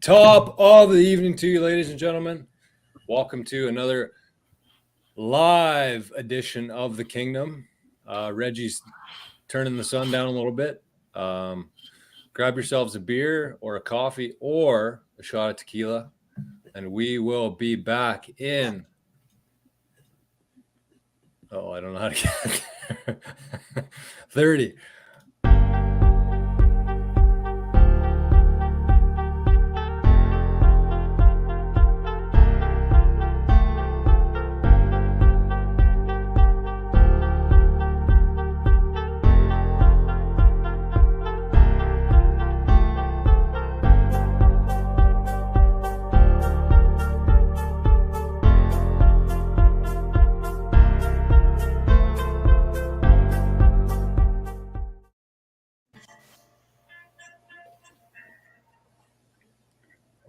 Top of the evening to you, ladies and gentlemen. Welcome to another live edition of the Kingdom. Reggie's turning the sun down a little bit. Grab yourselves a beer or a coffee or a shot of tequila, and we will be back in. Oh, I don't know how to get there. 30.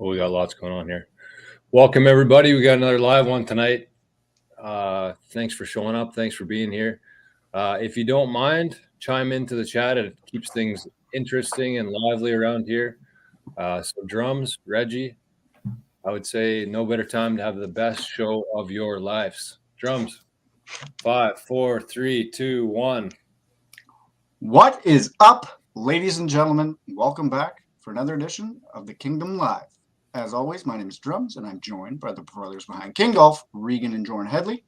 We got lots going on here. Welcome, everybody. We got another live one tonight. Thanks for showing up. Thanks for being here. If you don't mind, chime into the chat. It keeps things interesting and lively around here. So drums, Reggie, I would say no better time to have the best show of your lives. Drums. 5, 4, 3, 2, 1. What is up, ladies and gentlemen? Welcome back for another edition of the Kingdom Live. As always, my name is Drums, and I'm joined by the brothers behind KNG Golf, Regan and Jordan Headley.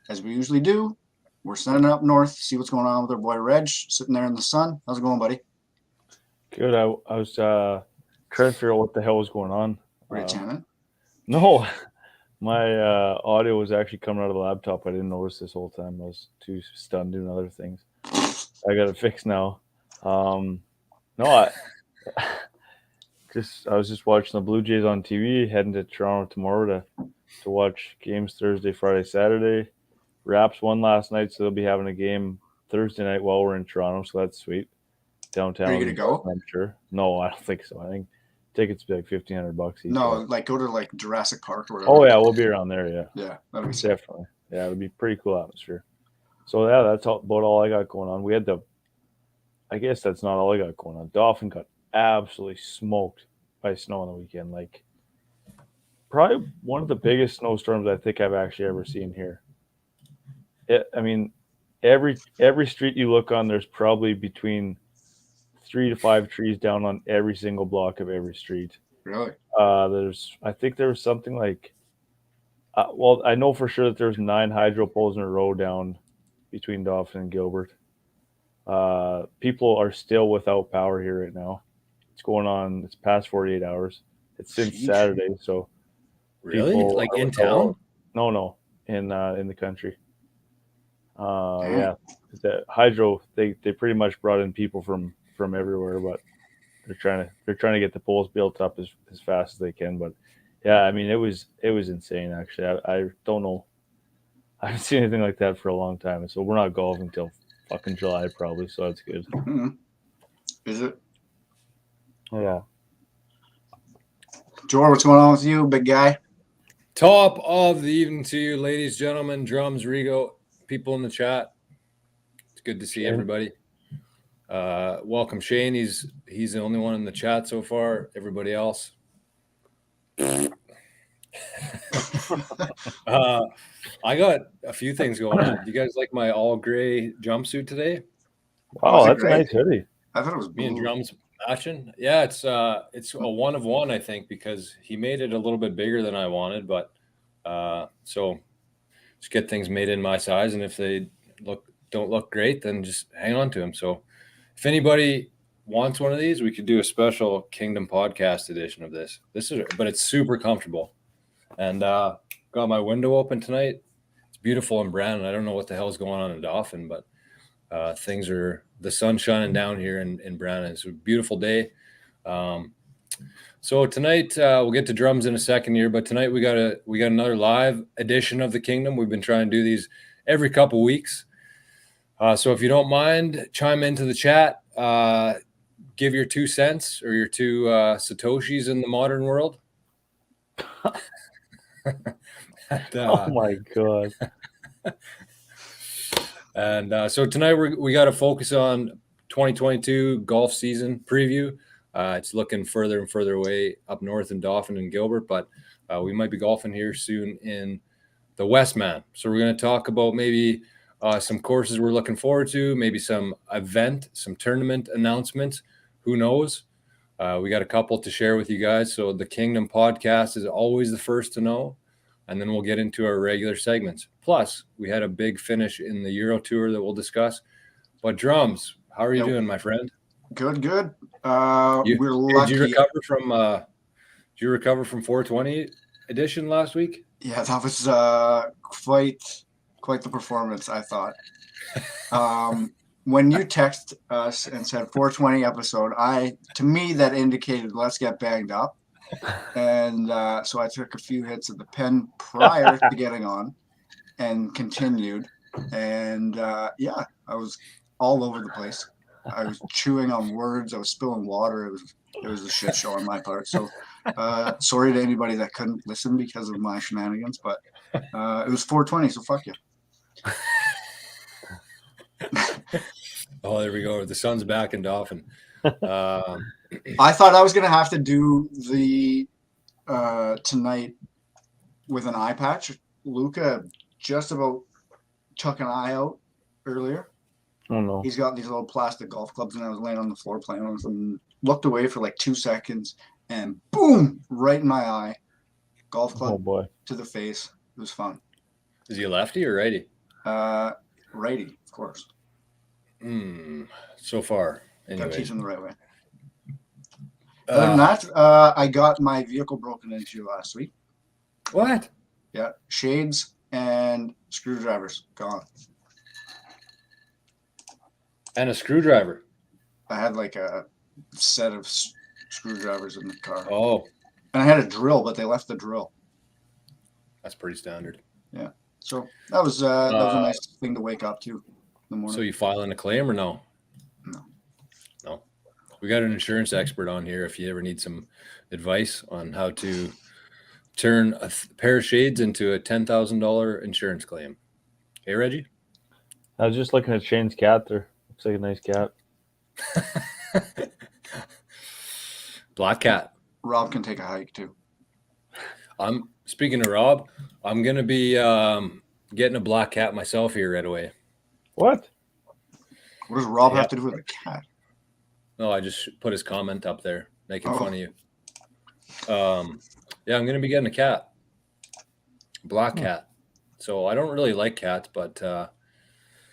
As we usually do, we're sending up north, see what's going on with our boy Reg, sitting there in the sun. How's it going, buddy? Good. I was trying to figure out what the hell was going on. Were you jamming? No, my audio was actually coming out of the laptop. I didn't notice this whole time. I was too stunned doing other things. I got it fixed now. I was just watching the Blue Jays on TV, heading to Toronto tomorrow to watch games Thursday, Friday, Saturday. Raps won last night, so they'll be having a game Thursday night while we're in Toronto, so that's sweet. Downtown. Are you gonna go? I'm sure. No, I don't think so. I think tickets be like $1,500 each. No, like go to like Jurassic Park or whatever. Oh yeah, we'll be around there. Yeah. Yeah, that'll be sick. Definitely. Yeah, it'll be pretty cool atmosphere. So yeah, that's about all I got going on. We had I guess that's not all I got going on. Dauphin got absolutely smoked by snow on the weekend. Like probably one of the biggest snowstorms I think I've actually ever seen here. Every street you look on, there's probably between 3 to 5 trees down on every single block of every street. Really? I think there was something like, I know for sure that there's 9 hydro poles in a row down between Dauphin and Gilbert. People are still without power here right now. It's going on. It's past 48 hours. It's since Saturday. So really, like in town? No, in the country. Yeah, the hydro. They pretty much brought in people from everywhere, but they're trying to get the poles built up as fast as they can. But yeah, I mean, it was insane. Actually, I don't know. I haven't seen anything like that for a long time. And so we're not golfing till fucking July probably. So that's good. Mm-hmm. Is it? Oh, yeah. Jordan, what's going on with you, big guy? Top of the evening to you, ladies, gentlemen, Drums, Rigo, people in the chat. It's good to see everybody. Welcome, Shane. He's the only one in the chat so far. Everybody else. I got a few things going on. Do you guys like my all gray jumpsuit today? Wow, that's a nice hoodie. I thought it was me and Drums matching. Yeah, it's a 1 of 1, I think, because he made it a little bit bigger than I wanted, but so just get things made in my size, and if they don't look great, then just hang on to them. So if anybody wants one of these, we could do a special Kingdom podcast edition of this. But it's super comfortable, and got my window open tonight. It's beautiful in Brandon. I don't know what the hell is going on in Dauphin, but the sun's shining down here in Brandon. It's a beautiful day. So tonight we'll get to drums in a second here, but tonight we got another live edition of the Kingdom. We've been trying to do these every couple weeks. So if you don't mind, chime into the chat, give your 2 cents or your 2 Satoshis in the modern world. Oh my God. And so tonight we got to focus on 2022 golf season preview. It's looking further and further away up north in Dauphin and Gilbert, but we might be golfing here soon in the Westman. So we're going to talk about maybe some courses we're looking forward to, maybe some tournament announcements. Who knows? We got a couple to share with you guys. So the Kngdom podcast is always the first to know. And then we'll get into our regular segments. Plus, we had a big finish in the Euro Tour that we'll discuss. But Drums, how are you doing, my friend? Good. We're lucky. Did you recover from 420 edition last week? Yeah, that was quite the performance, I thought. When you text us and said 420 episode, to me that indicated let's get banged up. And so I took a few hits of the pen prior to getting on and continued. And I was all over the place. I was chewing on words. I was spilling water. It was a shit show on my part. So sorry to anybody that couldn't listen because of my shenanigans, but it was 420, so fuck you. Oh, there we go. The sun's back in Dauphin. I thought I was going to have to do the tonight with an eye patch. Luca just about took an eye out earlier. Oh, no. He's got these little plastic golf clubs, and I was laying on the floor playing with them. Looked away for like 2 seconds, and boom, right in my eye. Golf club to the face. It was fun. Is he a lefty or righty? Righty, of course. So far. Anyway. Gotta teach him the right way. Other than that, I got my vehicle broken into last week. What? Yeah, shades and screwdrivers gone. And a screwdriver. I had like a set of screwdrivers in the car. Oh. And I had a drill, but they left the drill. That's pretty standard. Yeah. So that was a nice thing to wake up to in the morning. So you filing a claim or no? No. We got an insurance expert on here if you ever need some advice on how to turn a pair of shades into a $10,000 insurance claim. Hey, Reggie? I was just looking at Shane's cat there. Looks like a nice cat. Black cat. Rob can take a hike too. Speaking of Rob, I'm going to be getting a black cat myself here right away. What? What does Rob have to do with a cat? No, I just put his comment up there making fun of you. I'm going to be getting a cat. Black cat. So I don't really like cats, but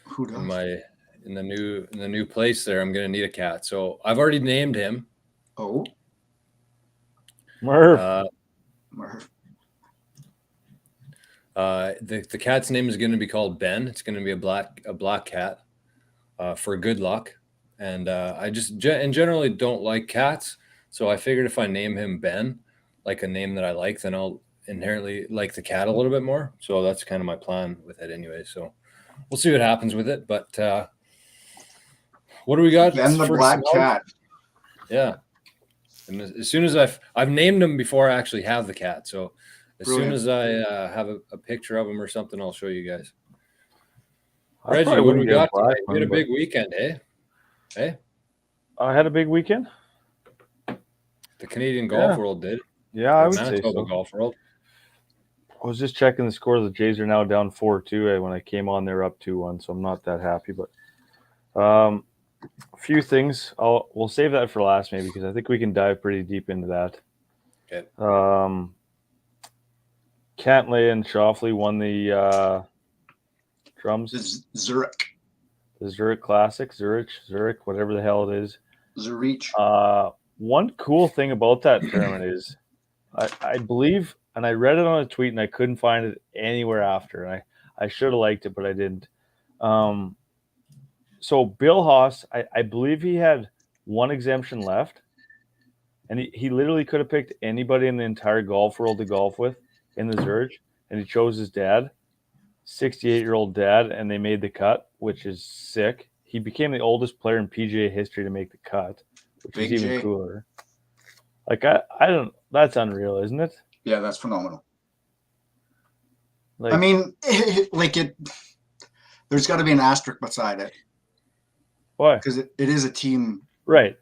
who does? In the new place there, I'm going to need a cat. So I've already named him. Oh. Murph. Murph. The cat's name is going to be called Ben. It's going to be a black cat for good luck. And I just generally don't like cats. So I figured if I name him Ben, like a name that I like, then I'll inherently like the cat a little bit more. So that's kind of my plan with it anyway. So we'll see what happens with it. But what do we got? Ben the black cat. Yeah. And as soon as I've named him before I actually have the cat. So as soon as I have a picture of him or something, I'll show you guys. Reggie, what do we got tonight? We had a big weekend, eh? Hey? I had a big weekend. The Canadian Golf World did. Yeah, I would say Manitoba so. Golf World. I was just checking the score. The Jays are now down 4-2. When I came on, they were up 2-1, so I'm not that happy. But a few things. We'll save that for last maybe because I think we can dive pretty deep into that. Okay. Cantlay and Shoffley won the drums. Zurich. The Zurich Classic. Zurich, whatever the hell it is. Zurich. One cool thing about that tournament is I believe, and I read it on a tweet and I couldn't find it anywhere after. And I should have liked it, but I didn't. So Bill Haas, I believe he had one exemption left. And he literally could have picked anybody in the entire golf world to golf with in the Zurich. And he chose his dad, 68-year-old dad, and they made the cut, which is sick. He became the oldest player in PGA history to make the cut, which is even cooler. Like, I don't – that's unreal, isn't it? Yeah, that's phenomenal. Like, I mean, there's got to be an asterisk beside it. Why? Because it is a team. Right.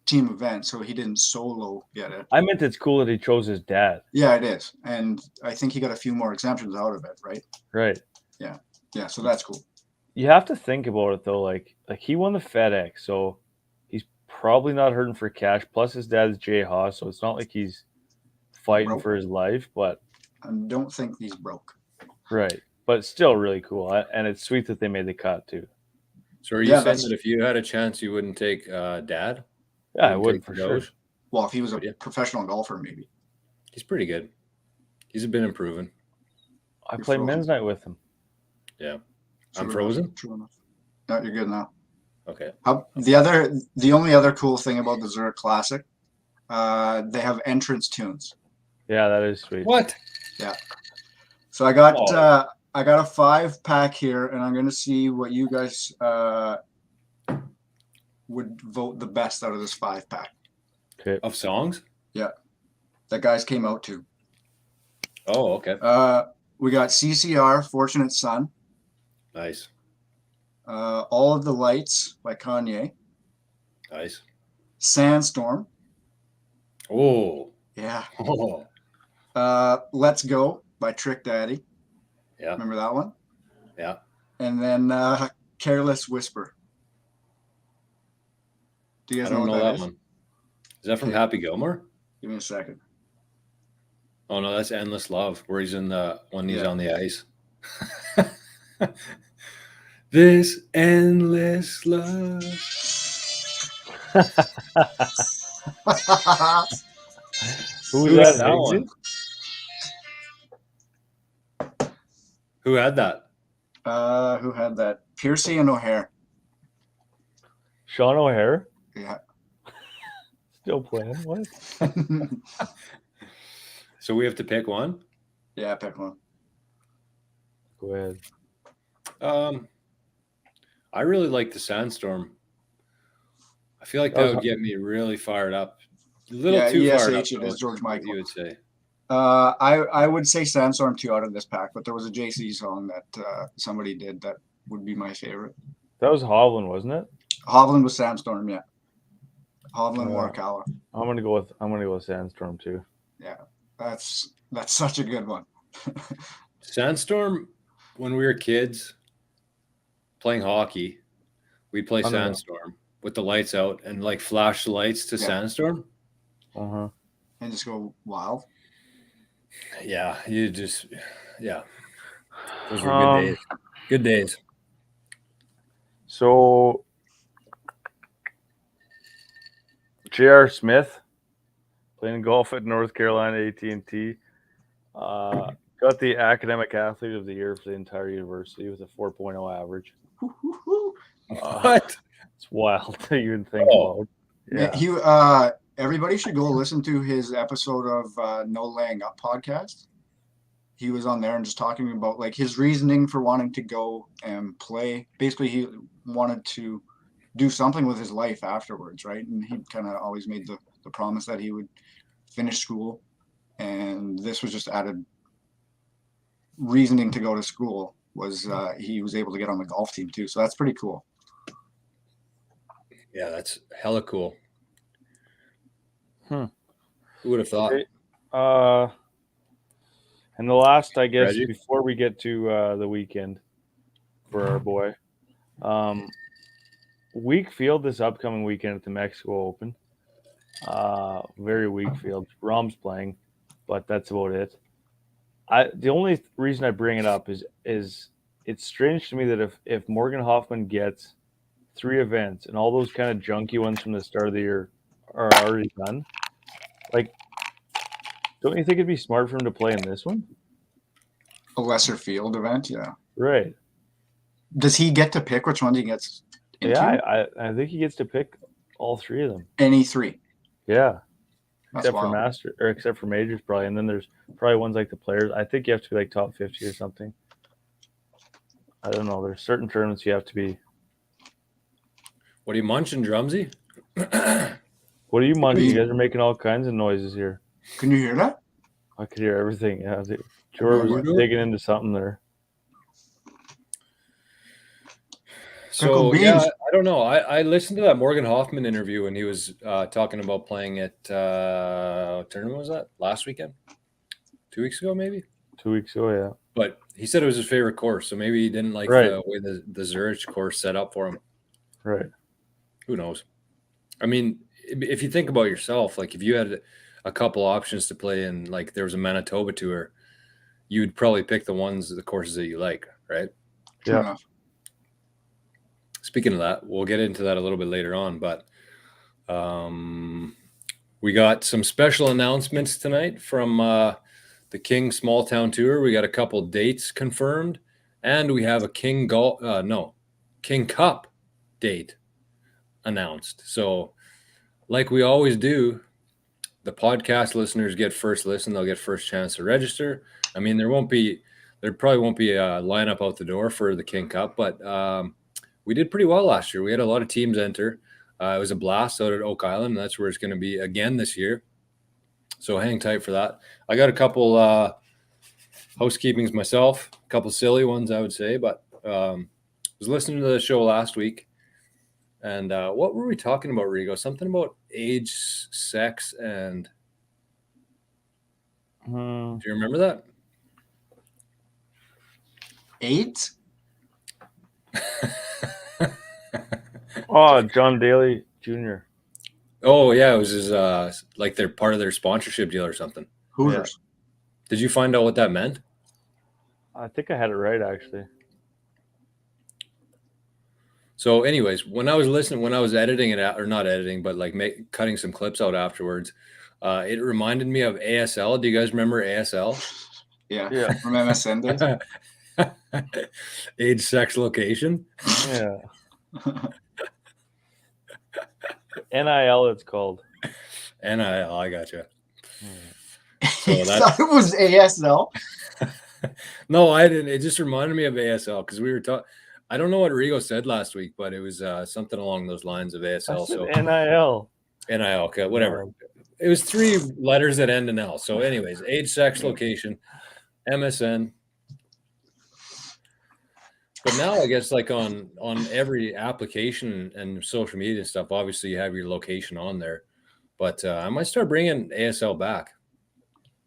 team event, so he didn't solo get it. I meant it's cool that he chose his dad. Yeah, it is, and I think he got a few more exemptions out of it, right? Right. Yeah, so that's cool. You have to think about it though. Like he won the FedEx, so he's probably not hurting for cash. Plus, his dad's Jay Haas, so it's not like he's fighting Broke. for his life. But I don't think he's broke. right, but it's still really cool, and it's sweet that they made the cut too. So are you saying that if you had a chance, you wouldn't take Dad? Yeah, I would for sure. Well, if he was a professional golfer, maybe. He's pretty good. He's been improving. I played men's night with him. Yeah. I'm frozen? True enough. No, you're good now. Okay. The only other cool thing about the Zurich Classic, they have entrance tunes. Yeah, that is sweet. What? Yeah. So I got a 5-pack here, and I'm gonna see what you guys would vote the best out of this 5-pack. Okay. Of songs? Yeah. That guys came out to. Oh, okay. We got CCR, Fortunate Son. Nice. All of the Lights by Kanye. Nice. Sandstorm. Oh. Yeah. Oh. Let's Go by Trick Daddy. Yeah. Remember that one? Yeah. And then Careless Whisper. Do you guys know what that is? One. Is that from Happy Gilmore? Give me a second. Oh no, that's Endless Love, where he's he's on the ice. This endless love. Who had that one? Who had that? Who had that? Piercy and O'Hare. Sean O'Hare? Yeah. Still playing? What? So we have to pick one? Yeah, pick one. Go ahead. I really like the Sandstorm. I feel like that would get me really fired up. A little too fired up. It is George Michael. You would say. I would say Sandstorm 2 out of this pack, but there was a JC song that somebody did that would be my favorite. That was Hovland, wasn't it? Hovland was Sandstorm, yeah. Hovland Morikawa. I'm gonna go with Sandstorm too. Yeah, that's such a good one. Sandstorm, when we were kids playing hockey, we'd play Sandstorm with the lights out and like flash the lights to Sandstorm. Uh-huh. And just go wild. Yeah, those were good days. Good days. So J.R. Smith playing golf at North Carolina AT&T got the Academic Athlete of the Year for the entire university with a 4.0 average. What? It's wild to even think about. Yeah. Everybody should go listen to his episode of No Laying Up podcast. He was on there and just talking about like his reasoning for wanting to go and play. Basically, he wanted to do something with his life afterwards, right? And he kind of always made the promise that he would finish school. And this was just added reasoning to go to school was he was able to get on the golf team too. So that's pretty cool. Yeah, that's hella cool. Who would have thought? Okay. And the last, I guess, Reggie? before we get to the weekend for our boy, weak field this upcoming weekend at the Mexico Open. Very weak field. Rahm's playing, but that's about it. The only reason I bring it up is it's strange to me that if Morgan Hoffman gets 3 events and all those kind of junky ones from the start of the year are already done, like, don't you think it'd be smart for him to play in this one? A lesser field event, yeah. Right. Does he get to pick which ones he gets into? Yeah, I think he gets to pick all 3 of them. Any 3. Yeah. That's except wild. for Master, or except for majors, probably. And then there's probably ones like the Players. I think you have to be like top 50 or something. I don't know. There's certain tournaments you have to be. What are you munching, Drumsy? What are you munching? You guys are making all kinds of noises here. Can you hear that? I could hear everything. Yeah, George was digging into something there. So beans. yeah, I don't know. I listened to that Morgan Hoffman interview and he was talking about playing at what tournament was that? Last weekend? 2 weeks ago, maybe? 2 weeks ago, yeah. But he said it was his favorite course, so maybe he didn't like the way the Zurich course set up for him. Right. Who knows? I mean, if you think about yourself, like if you had a couple options to play in, like there was a Manitoba tour, you'd probably pick the courses that you like, right? True enough. Speaking of that, we'll get into that a little bit later on, but we got some special announcements tonight from the King Small Town Tour. We got a couple dates confirmed, and we have a King Cup date announced. So, like we always do, the podcast listeners get first listen. They'll get first chance to register. I mean, there probably won't be a lineup out the door for the King Cup, but we did pretty well last year. We had a lot of teams enter. It was a blast out at Oak Island. That's where it's going to be again this year. So hang tight for that. I got a couple housekeepings myself, a couple silly ones, I would say, but was listening to the show last week. And what were we talking about, Rigo? Something about age, sex, and do you remember that? 8? Oh, John Daly Jr. Oh yeah, it was his like they're part of their sponsorship deal or something. Hooters. Yeah. Did you find out what that meant? I think I had it right actually. So, anyways, when I was editing it out, or not editing, but like cutting some clips out afterwards, it reminded me of ASL. Do you guys remember ASL? Yeah. From MSN days. Age, sex, location. Yeah. NIL, it's called. NIL, I gotcha. So I thought it was ASL. No, I didn't. It just reminded me of ASL because we were talking. I don't know what Rigo said last week, but it was something along those lines of ASL. So NIL. NIL, okay, whatever. It was 3 letters that end in L. So, anyways, age, sex, location, MSN. But now I guess like on every application and social media and stuff, obviously you have your location on there. But I might start bringing ASL back.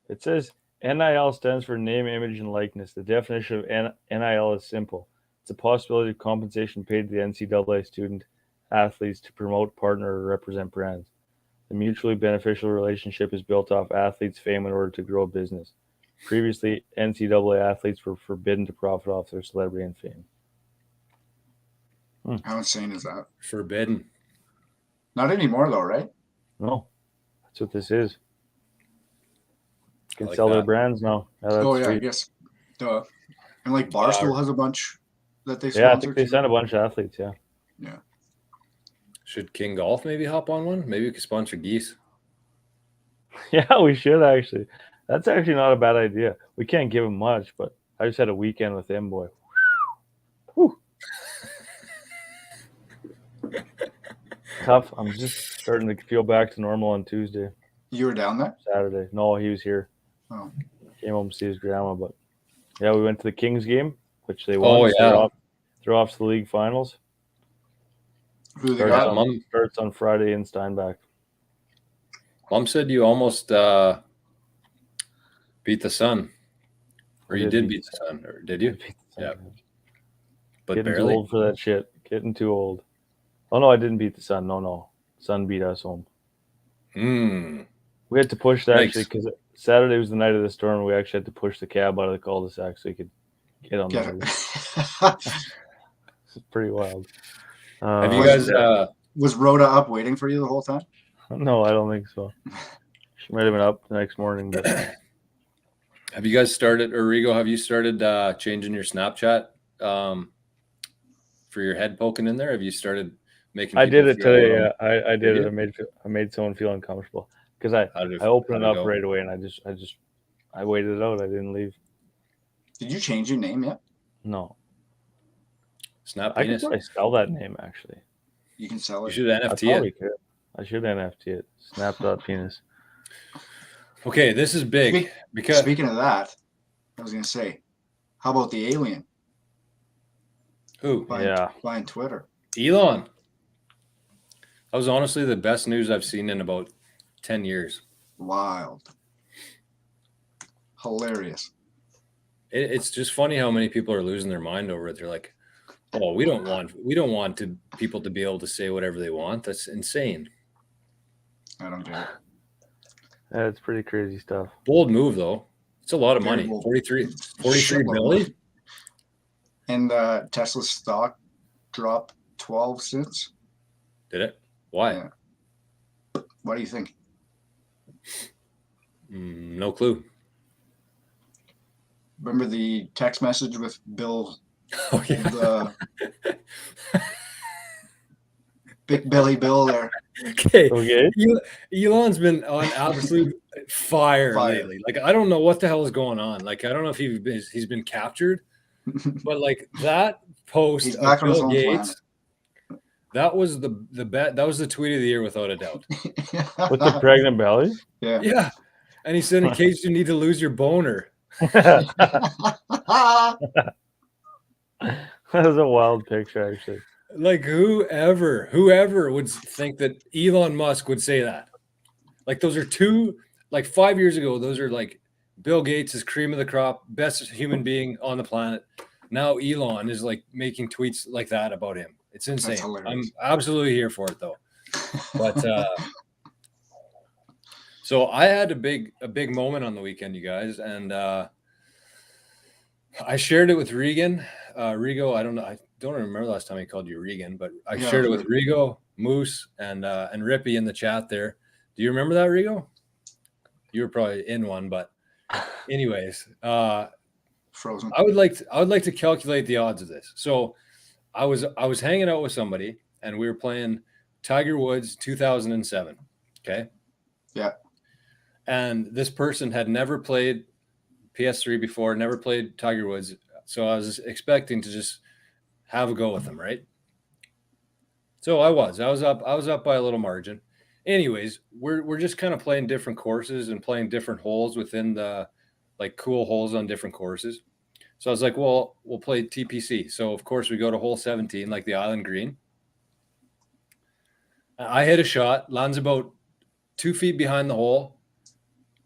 It says NIL stands for name, image, and likeness. The definition of NIL is simple. It's a possibility of compensation paid to the NCAA student athletes to promote, partner, or represent brands. The mutually beneficial relationship is built off athletes' fame in order to grow a business. Previously, NCAA athletes were forbidden to profit off their celebrity and fame. How insane is that? Forbidden. Not anymore, though, right? No, that's what this is. You can like sell that. their brands now. I guess. Duh. And like Barstool has a bunch that they sponsor. Yeah, I think they sent a bunch of athletes, yeah. Yeah. Should King Golf maybe hop on one? Maybe we could sponsor geese. Yeah, we should actually. That's actually not a bad idea. We can't give them much, but I just had a weekend with them, boy. Whew. Tough. I'm just starting to feel back to normal on Tuesday. You were down there? Saturday. No, he was here. Oh. Came home to see his grandma, but yeah, we went to the Kings game, which they won. Oh, yeah. They're off to the league finals. Who they got? Starts on Friday in Steinbach. Mom said you almost beat the Sun. Or you did beat the Sun, or did you? Yeah. But Getting barely. too old for that shit. Getting too old. Oh, no, I didn't beat the Sun. No. Sun beat us home. We had to push that actually because Saturday was the night of the storm. We actually had to push the cab out of the cul-de-sac so he could get on the It's pretty wild. Have you guys was Rhoda up waiting for you the whole time? No, I don't think so. She might have been up the next morning. But have you guys started, or Rigo, have you started changing your Snapchat for your head poking in there? Have you started making? I did it today. Yeah, I did it. I made someone feel uncomfortable because I opened it up right away and I waited it out. I didn't leave. Did you change your name yet? No. Snap I penis. could probably sell that name actually. You can sell it. You should NFT it. I should NFT it. Snap.penis. Okay, this is big because speaking of that, I was gonna say, how about the alien? Who? Buying Twitter. Elon. That was honestly the best news I've seen in about 10 years. Wild. Hilarious. It's just funny how many people are losing their mind over it. They're like, "Oh, we don't want people to be able to say whatever they want. That's insane." I don't get it. That's pretty crazy stuff. Bold move though. It's a lot of Very money. bold. 43 Shitload million. And Tesla's stock dropped 12 cents. Did it? Why? Yeah. What do you think? No clue. Remember the text message with Bill? Oh yeah. Big Belly Bill there. Okay. Okay. Elon's been on absolute fire lately. Like, I don't know what the hell is going on. Like, I don't know if he's been captured, but like that post He's of back on his Bill own Gates, planet. that was the bet. That was the tweet of the year without a doubt. With the pregnant belly? Yeah. Yeah. And he said, in case you need to lose your boner. That was a wild picture, actually. Like whoever would think that Elon Musk would say that. Like those are two, like 5 years ago, those are like Bill Gates is cream of the crop, best human being on the planet. Now Elon is like making tweets like that about him. It's insane. I'm absolutely here for it though. But so I had a big moment on the weekend, you guys, and I shared it with Regan. Rigo, I don't remember the last time I called you Regan, but I shared it with Rigo, Moose, and Rippy in the chat there. Do you remember that, Rigo? You were probably in one, but anyways, Frozen. I would like to calculate the odds of this. So I was hanging out with somebody and we were playing Tiger Woods 2007. Okay. Yeah. And this person had never played PS3 before, never played Tiger Woods. So I was expecting to just have a go with them, right? So I was up by a little margin. Anyways, we're just kind of playing different courses and playing different holes within the like cool holes on different courses. So I was like, well, we'll play TPC. So of course we go to hole 17, like the Island Green. I hit a shot, lands about 2 feet behind the hole,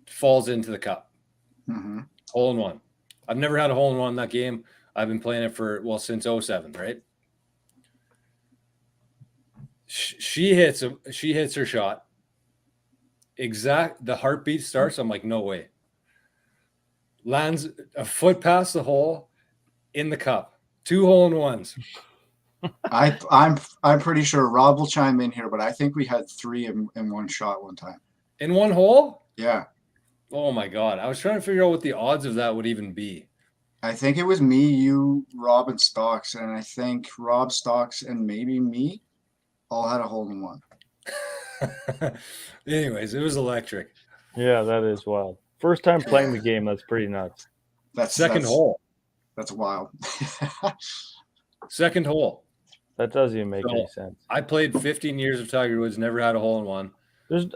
falls into the cup. Mm-hmm. Hole in one. I've never had a hole in one in that game. I've been playing it since 07, right? She hits her shot. The heartbeat starts. I'm like, no way. Lands a foot past the hole in the cup. 2 hole-in-ones. I'm pretty sure Rob will chime in here, but I think we had 3 in one shot one time. In one hole? Yeah. Oh my God. I was trying to figure out what the odds of that would even be. I think it was me, you, Rob, and Stocks, and I think Rob, Stocks, and maybe me all had a hole in one. Anyways, it was electric. Yeah, that is wild. First time playing the game, that's pretty nuts. That's second hole. That's wild. Second hole. That doesn't even make any sense. I played 15 years of Tiger Woods, never had a hole in one.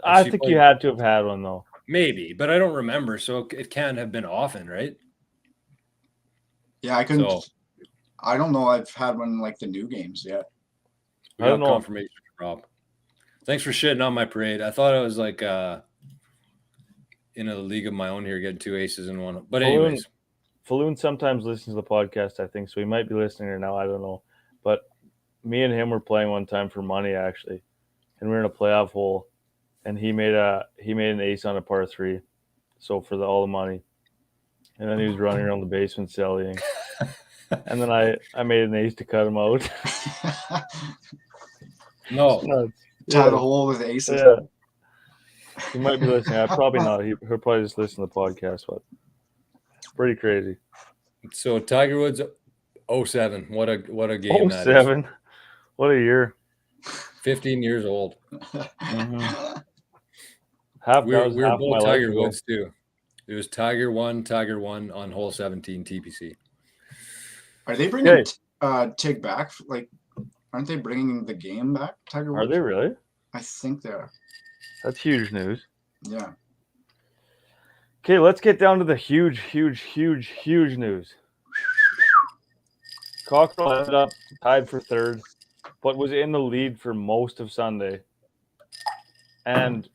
I think you had to have had one though. Maybe, but I don't remember, so it can't have been often, right? Yeah, I couldn't. I don't know. I've had one in like the new games yet. I don't know. Confirmation, Rob. Thanks for shitting on my parade. I thought I was like in a league of my own here, getting 2 aces in one. But anyways, Falloon sometimes listens to the podcast, I think, so he might be listening here now. I don't know, but me and him were playing one time for money actually, and we were in a playoff hole, and he made an ace on a par 3, so for all the money, and then he was running around the basement selling, and then I made an ace to cut him out. No. Tie the hole with aces. Yeah. He might be listening. Probably not. He'll probably just listen to the podcast, but it's pretty crazy. So Tiger Woods 07. What a game that is. 07. What a year. 15 years old. Mm-hmm. We were both Tiger Woods too. It was Tiger 1 on hole 17 TPC. Are they bringing Tig back? Like, aren't they bringing the game back? Tiger Woods? Are they really? I think they are. That's huge news. Yeah. Okay, let's get down to the huge news. Cockerill ended up tied for third, but was in the lead for most of Sunday. And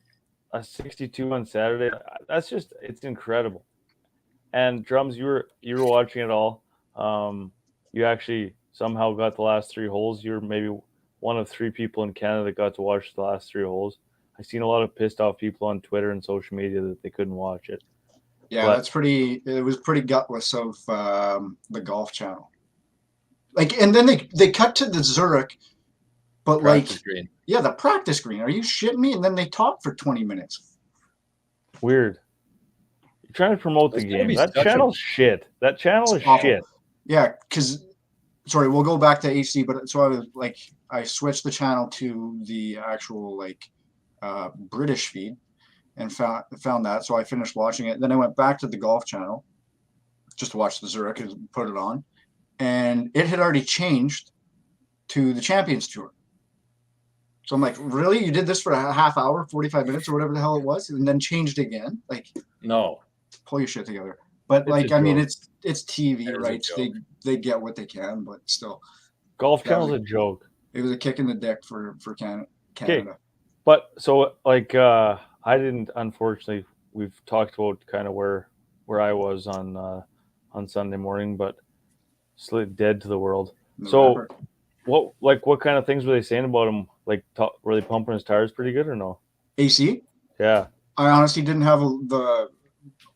a 62 on Saturday. That's just, it's incredible. And Drums, you were watching it all. You actually somehow got the last 3 holes. You're maybe one of 3 people in Canada that got to watch the last 3 holes. I've seen a lot of pissed off people on Twitter and social media that they couldn't watch it. Yeah, it was pretty gutless of the Golf Channel. Like, and then they cut to the Zurich, but Practice green. Yeah, the practice green. Are you shitting me? And then they talk for 20 minutes. Weird. You're trying to promote the game. That channel's shit. That channel is shit. Yeah, because sorry, we'll go back to AC, but so I switched the channel to the actual British feed and found that. So I finished watching it. Then I went back to the Golf Channel just to watch the Zurich and put it on, and it had already changed to the Champions Tour. So I'm like, really? You did this for a half hour, 45 minutes or whatever the hell it was, and then changed again? Like, no, pull your shit together. But it's it's TV, right? They get what they can, but still. Golf Channel's a joke. It was a kick in the dick for Canada. Okay. But so I didn't, unfortunately, we've talked about kind of where I was on Sunday morning, but slid dead to the world. So what kind of things were they saying about him? Like, were they pumping his tires pretty good or no? AC? Yeah. I honestly didn't have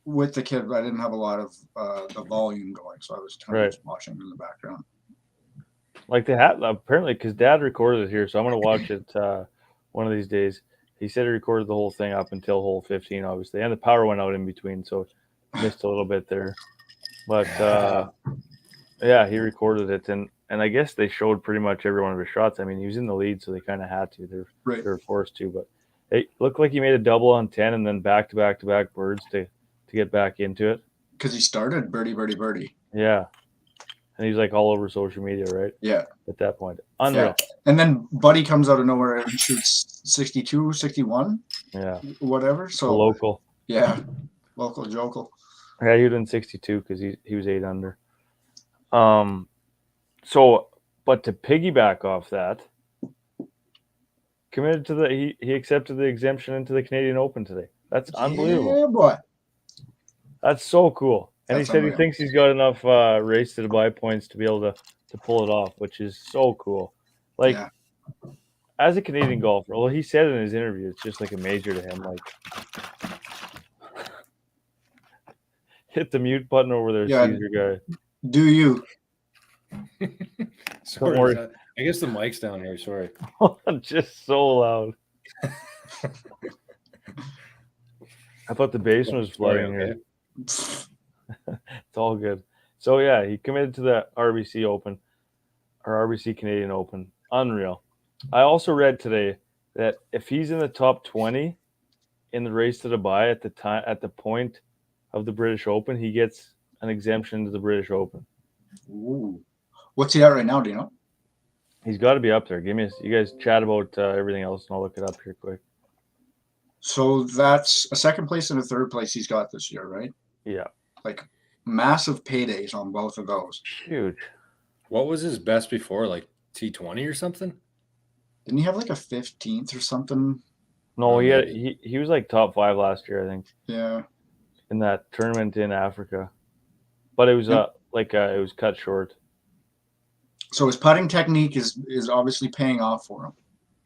with the kid, I didn't have a lot of the volume going, so I was kind of just watching in the background. Like they had, apparently, because Dad recorded it here, so I'm going to watch it one of these days. He said he recorded the whole thing up until hole 15, obviously, and the power went out in between, so missed a little bit there. But yeah, he recorded it, and I guess they showed pretty much every one of his shots. I mean, he was in the lead, so they kind of had to. They were forced to, but it looked like he made a double on 10 and then back to back birds to get back into it. Because he started birdie, birdie, birdie. Yeah. And he's like all over social media, right? Yeah. At that point. Unreal. Yeah. And then Buddy comes out of nowhere and shoots 62, 61. Yeah. Whatever. So a local. Yeah. Local jokel. Yeah, he was in 62 because he was 8 under. So, but to piggyback off that, committed to he accepted the exemption into the Canadian Open today. That's unbelievable. Yeah, boy. That's so cool. And he said unreal. He thinks he's got enough race to buy points to be able to pull it off, which is so cool. Like, as a Canadian golfer, well, he said in his interview, it's just like a major to him. Like, hit the mute button over there, Caesar guy. Do you? Sorry, I guess the mic's down here. Sorry. Just so loud. I thought the basement was flooding here. It's all good. So yeah, he committed to the RBC Open or RBC Canadian Open. Unreal. I also read today that if he's in the top 20 in the race to Dubai at the point of the British Open, he gets an exemption to the British Open. Ooh. What's he at right now? Do you know? He's got to be up there. You guys chat about everything else, and I'll look it up here quick. So that's a second place and a third place he's got this year, right? Yeah. Like massive paydays on both of those. Huge. What was his best before? Like T20 or something? Didn't he have like a 15th or something? No, he was like top 5 last year, I think. Yeah. In that tournament in Africa, but it was it was cut short. So his putting technique is obviously paying off for him.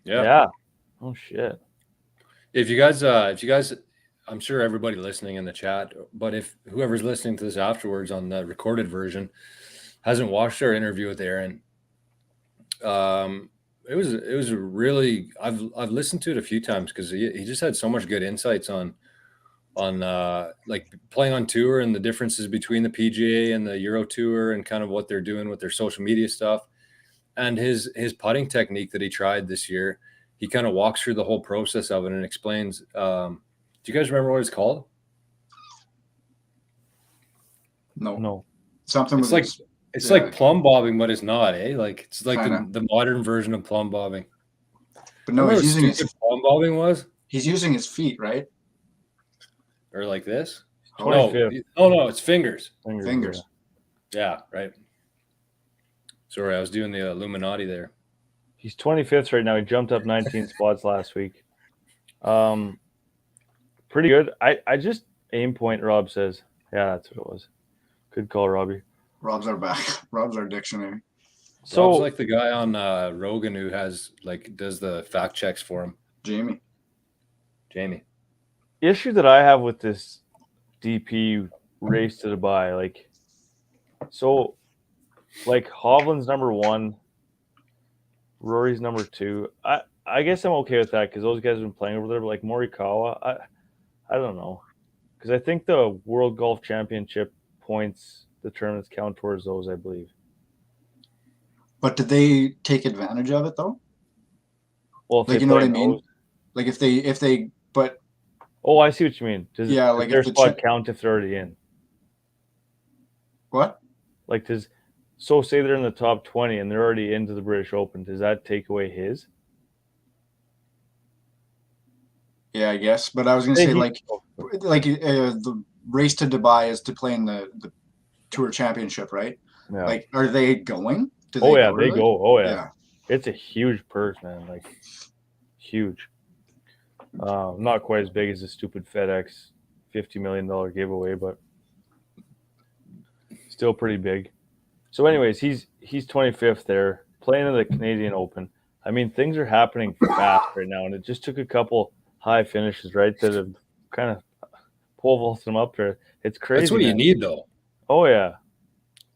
Yeah. Oh shit. If you guys, I'm sure everybody listening in the chat, but if whoever's listening to this afterwards on the recorded version hasn't watched our interview with Aaron, it was really, I've listened to it a few times because he just had so much good insights on like playing on tour and the differences between the PGA and the Euro Tour and kind of what they're doing with their social media stuff, and his putting technique that he tried this year. He kind of walks through the whole process of it and explains. Do you guys remember what it's called? No. Something. It's like plumb bobbing, but it's not. Like it's like the modern version of plumb bobbing. But no, he's using his plumb bobbing was. He's using his feet, right? Or like this? No, it's fingers. Fingers. Yeah, right. Sorry, I was doing the Illuminati there. He's 25th right now. He jumped up 19 spots last week. Pretty good. I just aim point, Rob says. Yeah, that's what it was. Good call, Robbie. Rob's our back. Rob's our dictionary. So Rob's like the guy on Rogan who does the fact checks for him. Jamie. issue that I have with this DP race to Dubai, Hovland's number 1, Rory's number 2. I guess I'm okay with that because those guys have been playing over there. But like Morikawa, I don't know, because I think the World Golf Championship points, the tournaments count towards those, I believe. But did they take advantage of it though? Well, if Like, they you know what I play mean? those- Like if they but Oh, I see what you mean. Does Yeah, like their if the spot count if they're already in? what? Like, so say they're in the top 20 and they're already into the British Open. Does that take away his? Yeah, I guess. But I was gonna say the race to Dubai is to play in the Tour Championship, right? Yeah. Like, are they going? Do They to it? go. Oh yeah. Yeah. It's a huge purse, man. Like, huge. Not quite as big as the stupid FedEx $50 million giveaway, but still pretty big. So, anyways, he's 25th there, playing in the Canadian Open. I mean, things are happening fast right now, and it just took a couple high finishes, right, that have kind of pole vaulted him up there. It's crazy. That's what you need, though. Oh yeah.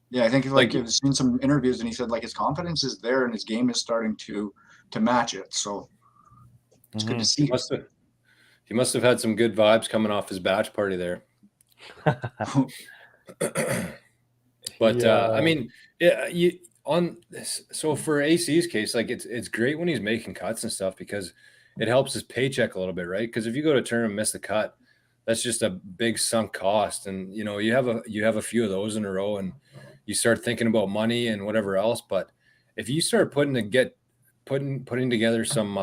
Yeah, I think I've seen some interviews and he said like his confidence is there and his game is starting to match it. So it's good to see. He must have had some good vibes coming off his batch party there. But Yeah. I mean, so for AC's case, like it's great when he's making cuts and stuff because it helps his paycheck a little bit, right? Because if you go to a tournament and miss the cut, that's just a big sunk cost, and you have a few of those in a row, and you start thinking about money and whatever else. But if you start putting together some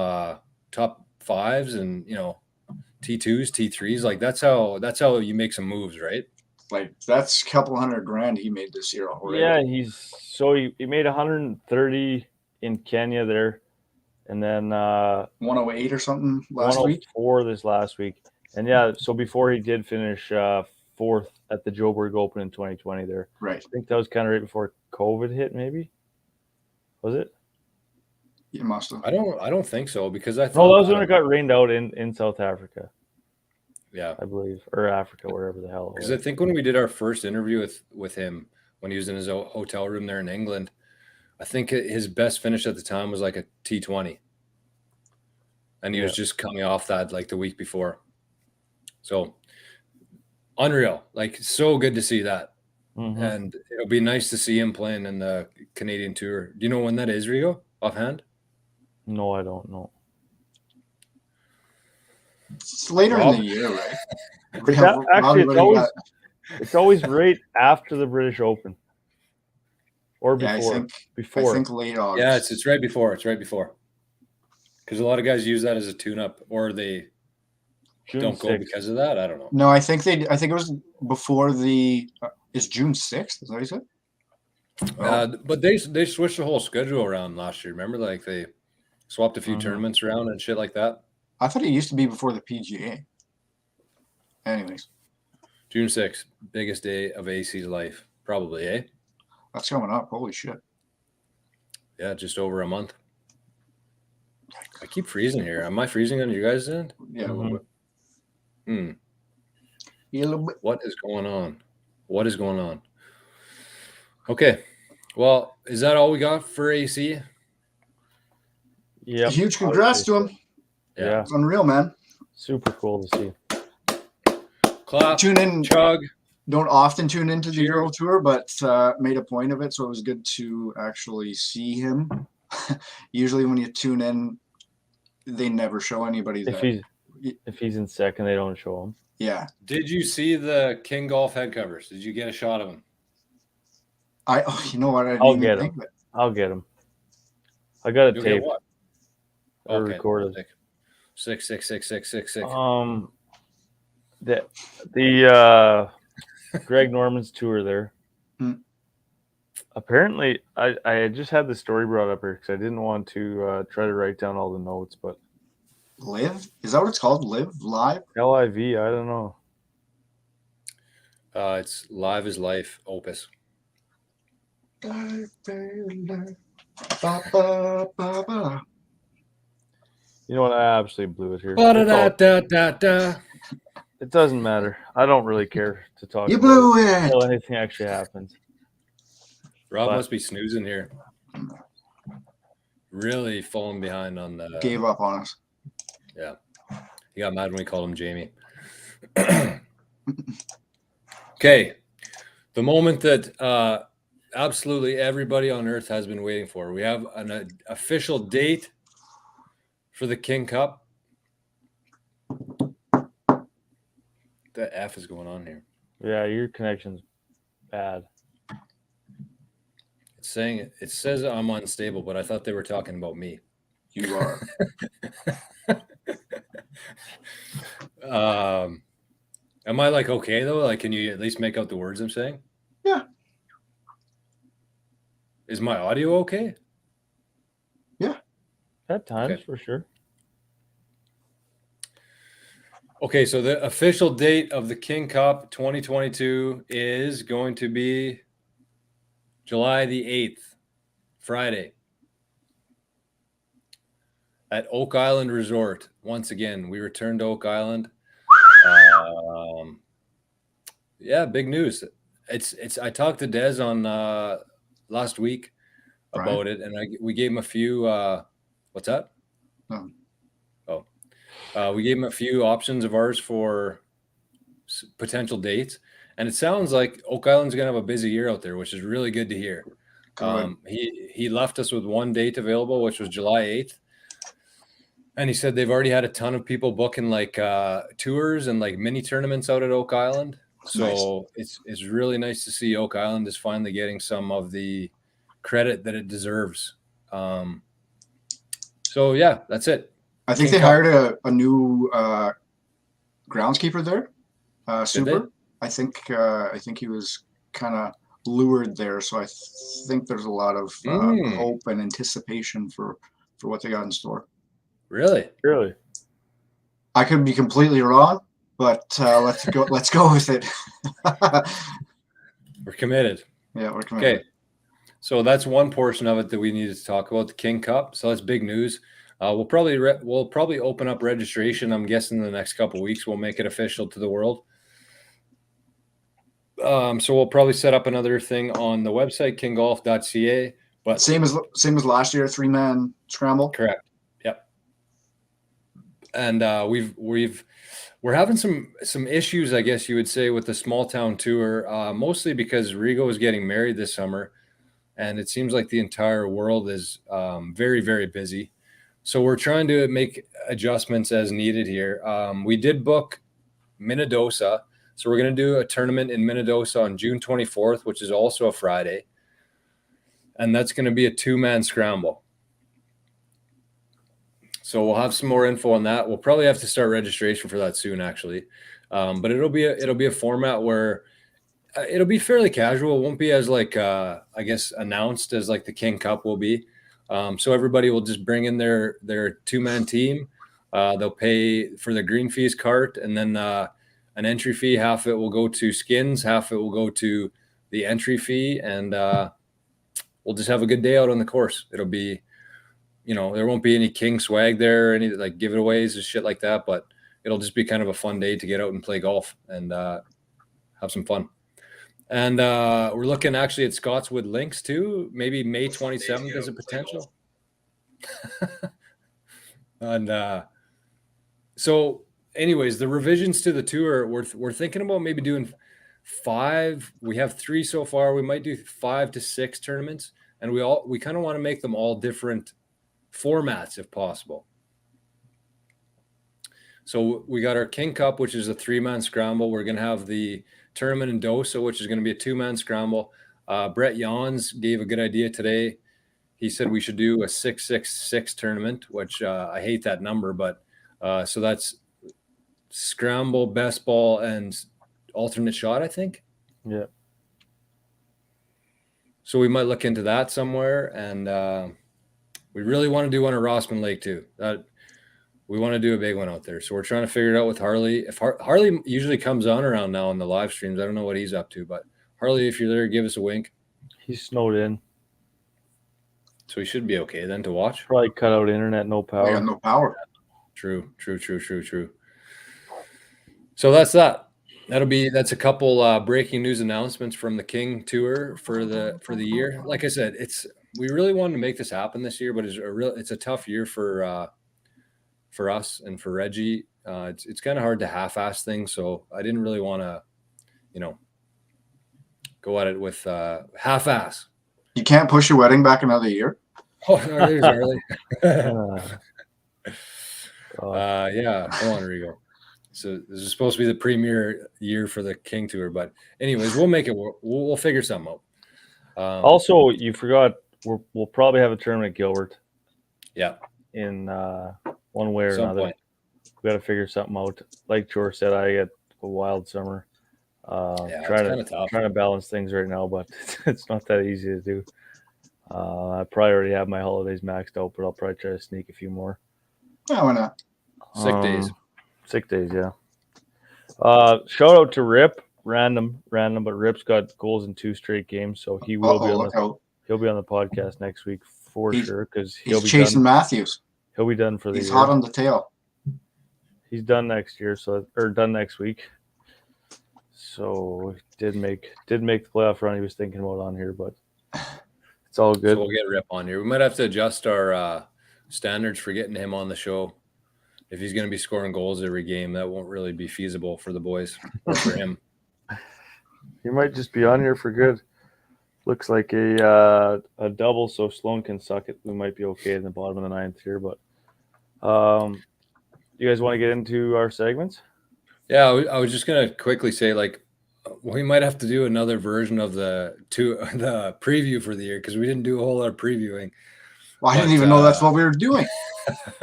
top 5s and T2s, T3s, like that's how you make some moves, right? Like that's a couple $100,000 he made this year already. Yeah, he made 130 in Kenya there, and then 108 or something last week. 104 this last week. And yeah, so before he did finish 4th at the Joburg Open in 2020 there. Right. I think that was kind of right before COVID hit, maybe. Was it? You must have. I don't think so because I thought No, that was when it got rained out in South Africa. Yeah, I believe, or Africa, wherever the hell. Because I think when we did our first interview with him when he was in his hotel room there in England, I think his best finish at the time was like a T20, and he was just coming off that like the week before. So unreal, like so good to see that. Mm-hmm. And it'll be nice to see him playing in the Canadian Tour. Do you know when that is, Rigo, offhand? No, I don't know. It's later in the year, right? Actually, it's always right after the British Open, or before. I think late August. Yeah, it's right before. It's right before. Because a lot of guys use that as a tune-up, or they don't go because of that. I don't know. No, I think it was before the. Is June 6th? Is that what you said? But they switched the whole schedule around last year. Remember, like they swapped a few tournaments around and shit like that. I thought it used to be before the PGA. Anyways, June 6th, biggest day of AC's life, probably, eh? That's coming up. Holy shit! Yeah, just over a month. I keep freezing here. Am I freezing on you guys' end? Yeah, a little bit. Yeah, a little bit. What is going on? What is going on? Okay. Well, is that all we got for AC? Yeah. Huge congrats to him. Yeah. It's unreal, man. Super cool to see. Clap. Tune in. Chug. Don't often tune into the Euro Tour, but made a point of it, so it was good to actually see him. Usually when you tune in, they never show anybody if he's in second, they don't show him. Yeah. Did you see the King Golf head covers? Did you get a shot of him? You know what? I'll get him. I'll get him. I got a tape. What? Okay. Recorded. Sick. The Greg Norman's tour there. Apparently, I just had the story brought up here because I didn't want to try to write down all the notes, but Live? Is that what it's called? Live? Live? LIV, I don't know. It's Live is Life Opus. Live, live, ba, ba, ba, ba. You know what? I absolutely blew it here. Ba-da-da-da-da-da. It doesn't matter. I don't really care to talk You about blew it it! until anything actually happens. Rob But- must be snoozing here. Really falling behind on the. Gave up on us. Yeah. He got mad when we called him Jamie. Okay. The moment that absolutely everybody on earth has been waiting for. We have an official date for the King Cup. The F is going on here. Yeah, your connection's bad. It's saying it says I'm unstable, but I thought they were talking about me. You are. Am I like okay though? Like, can you at least make out the words I'm saying? Yeah. Is my audio okay? At times, Okay. for sure. Okay, so the official date of the King Cup 2022 is going to be July the 8th, Friday, at Oak Island Resort. Once again, we return to Oak Island. Yeah, big news. It's. I talked to Des on last week about it, and we gave him a few. What's that? No. We gave him a few options of ours for potential dates, and it sounds like Oak Island's gonna have a busy year out there, which is really good to hear. He left us with one date available, which was July 8th. And he said they've already had a ton of people booking like tours and like mini tournaments out at Oak Island. So it's really nice to see Oak Island is finally getting some of the credit that it deserves. So yeah, that's it. I think they hired a new groundskeeper there. Super. I think he was kind of lured there, so I think there's a lot of hope and anticipation for what they got in store. Really? I could be completely wrong, but let's go. Let's go with it. We're committed. Yeah, we're committed. Okay, so that's one portion of it that we needed to talk about, the King Cup. So that's big news. We'll probably open up registration. I'm guessing in the next couple of weeks we'll make it official to the world. So we'll probably set up another thing on the website kinggolf.ca. But same as last year, 3-man scramble. Correct. Yep. And we're having some issues, I guess you would say, with the small town tour, mostly because Rigo is getting married this summer, and it seems like the entire world is very, very busy. So we're trying to make adjustments as needed here. We did book Minnedosa. So we're going to do a tournament in Minnedosa on June 24th, which is also a Friday. And that's going to be a 2-man scramble. So we'll have some more info on that. We'll probably have to start registration for that soon, actually. But it'll be a format where it'll be fairly casual. It won't be as like I guess announced as like the King Cup will be. So everybody will just bring in their 2-man team. They'll pay for the green fees cart, and then an entry fee. Half of it will go to skins, half of it will go to the entry fee, and we'll just have a good day out on the course. It'll be, there won't be any king swag there, or any like giveaways and shit like that, but it'll just be kind of a fun day to get out and play golf and have some fun. And we're looking actually at Scottswood Links too. Maybe May 27th is a potential. And so anyways, the revisions to the tour, we're thinking about maybe doing 5. We have 3 so far. We might do 5 to 6 tournaments, and we kind of want to make them all different formats if possible. So we got our King Cup, which is a 3-man scramble. We're going to have the tournament in Dosa, which is going to be a 2-man scramble. Brett Jans gave a good idea today. He said we should do a 6-6-6 tournament, which I hate that number, but so that's scramble, best ball, and alternate shot, I think. Yeah. So we might look into that somewhere, and we really want to do one at Rossman Lake too. We want to do a big one out there. So we're trying to figure it out with Harley. If Harley usually comes on around now on the live streams, I don't know what he's up to, but Harley, if you're there, give us a wink. He's snowed in. So he should be okay then to watch. Probably cut out internet, no power. We got no power. True. So that's that. That's a couple breaking news announcements from the King Tour for the year. Like I said, we really wanted to make this happen this year, but it's a tough year for us and for Reggie. It's kind of hard to half-ass things, so I didn't really want to, go at it with half-ass. You can't push your wedding back another year? Oh, there's Harley. Yeah, come on, Rigo. So this is supposed to be the premier year for the King Tour, but anyways, we'll make it. We'll figure something out. Also, you forgot we'll probably have a tournament at Gilbert. Yeah. In one way or another, point. We got to figure something out. Like George said, I get a wild summer. Trying to balance things right now, but it's not that easy to do. I probably already have my holidays maxed out, but I'll probably try to sneak a few more. Yeah, why not? Sick days, yeah. Shout out to Rip, random, but Rip's got goals in 2 straight games, so he will he'll be on the podcast next week for sure because he'll be chasing Matthews. He'll be done for the year. He's hot on the tail. He's done next year, done next week. So did make the playoff run he was thinking about on here, but it's all good. So we'll get Rip on here. We might have to adjust our standards for getting him on the show. If he's going to be scoring goals every game, that won't really be feasible for the boys or for him. He might just be on here for good. Looks like a double, so Sloan can suck it. We might be okay in the bottom of the 9th here, but you guys want to get into our segments? Yeah, I was just going to quickly say, we might have to do another version of the preview for the year because we didn't do a whole lot of previewing. Well, I didn't even know that's what we were doing.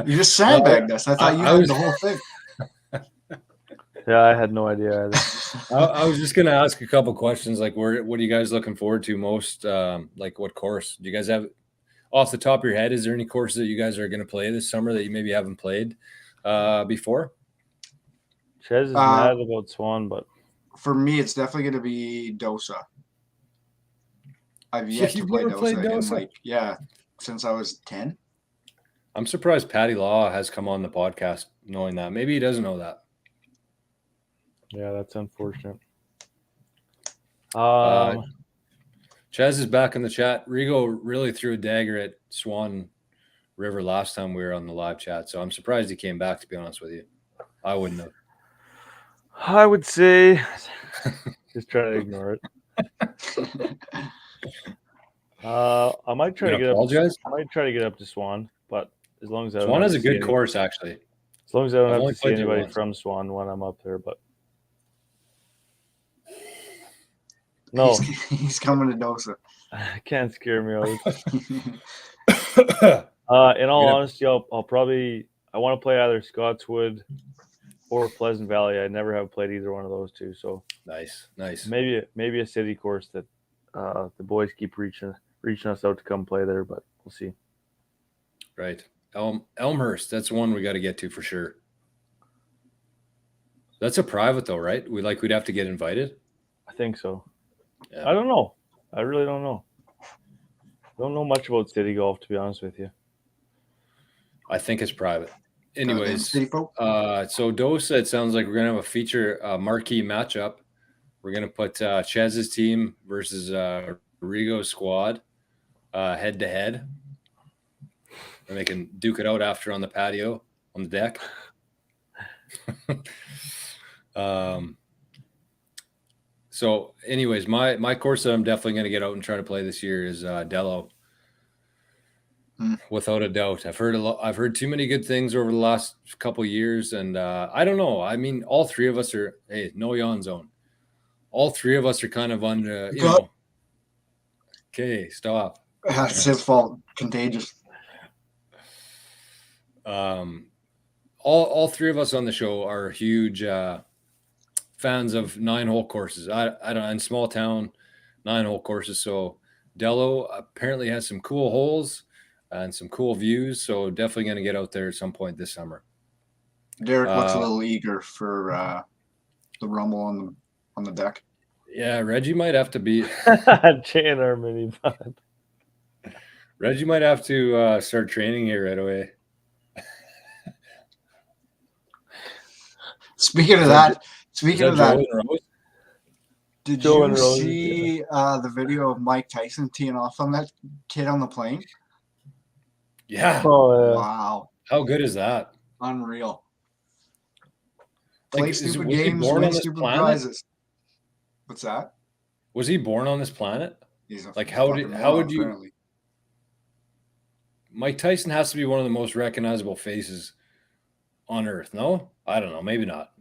You just sandbagged us. I thought you had the whole thing. Yeah, I had no idea either. I was just going to ask a couple questions, what are you guys looking forward to most? What course? Do you guys have, off the top of your head, is there any courses that you guys are going to play this summer that you maybe haven't played before? Chez is mad about Swan, but for me, it's definitely going to be Dosa. I've yet to play Dosa. Since I was 10. I'm surprised Patty Law has come on the podcast knowing that. Maybe he doesn't know that. Yeah, that's unfortunate. Chaz is back in the chat. Rigo really threw a dagger at Swan River last time we were on the live chat, so I'm surprised he came back, to be honest with you. I wouldn't have. I would say just try to ignore it. I might try to get apologize? I might try to get up to Swan, but as long as Swan has a good course, actually. As long as I don't have to see anybody from Swan when I'm up there, but no, he's coming to Dosa. Can't scare me out. In all honesty, I want to play either Scotswood or Pleasant Valley. I never have played either one of those two, so nice. Maybe a city course that the boys keep reaching us out to come play there, but we'll see. Right. Elmhurst, that's one we got to get to for sure. That's a private though, right? We'd have to get invited. I think so. Yeah. I don't know. I really don't know. Don't know much about city golf, to be honest with you. I think it's private. Anyways, so Dosa, it sounds like we're gonna have a feature marquee matchup. We're gonna put Chez's team versus Rigo's squad head to head. And they can duke it out after on the patio on the deck. So anyways, my course that I'm definitely going to get out and try to play this year is Dello. Without a doubt. I've heard too many good things over the last couple of years, and I don't know. I mean, all three of us are no yawn zone. All three of us are kind of on okay, stop. That's his fault. Contagious. All three of us on the show are huge fans of 9-hole courses. I don't in small town 9-hole courses. So Dello apparently has some cool holes and some cool views, so definitely going to get out there at some point this summer. Derek looks a little eager for the rumble on the deck. Yeah, Reggie might have to be JNR mini putt. Reggie might have to start training here right away. Speaking of that, did Joe you see the video of Mike Tyson teeing off on that kid on the plane? Yeah. Oh, yeah. Wow. How good is that? Unreal. Like, Play stupid games, win stupid prizes. What's that? Was he born on this planet? He's a like how would you? Apparently. Mike Tyson has to be one of the most recognizable faces on earth. No, I don't know. Maybe not.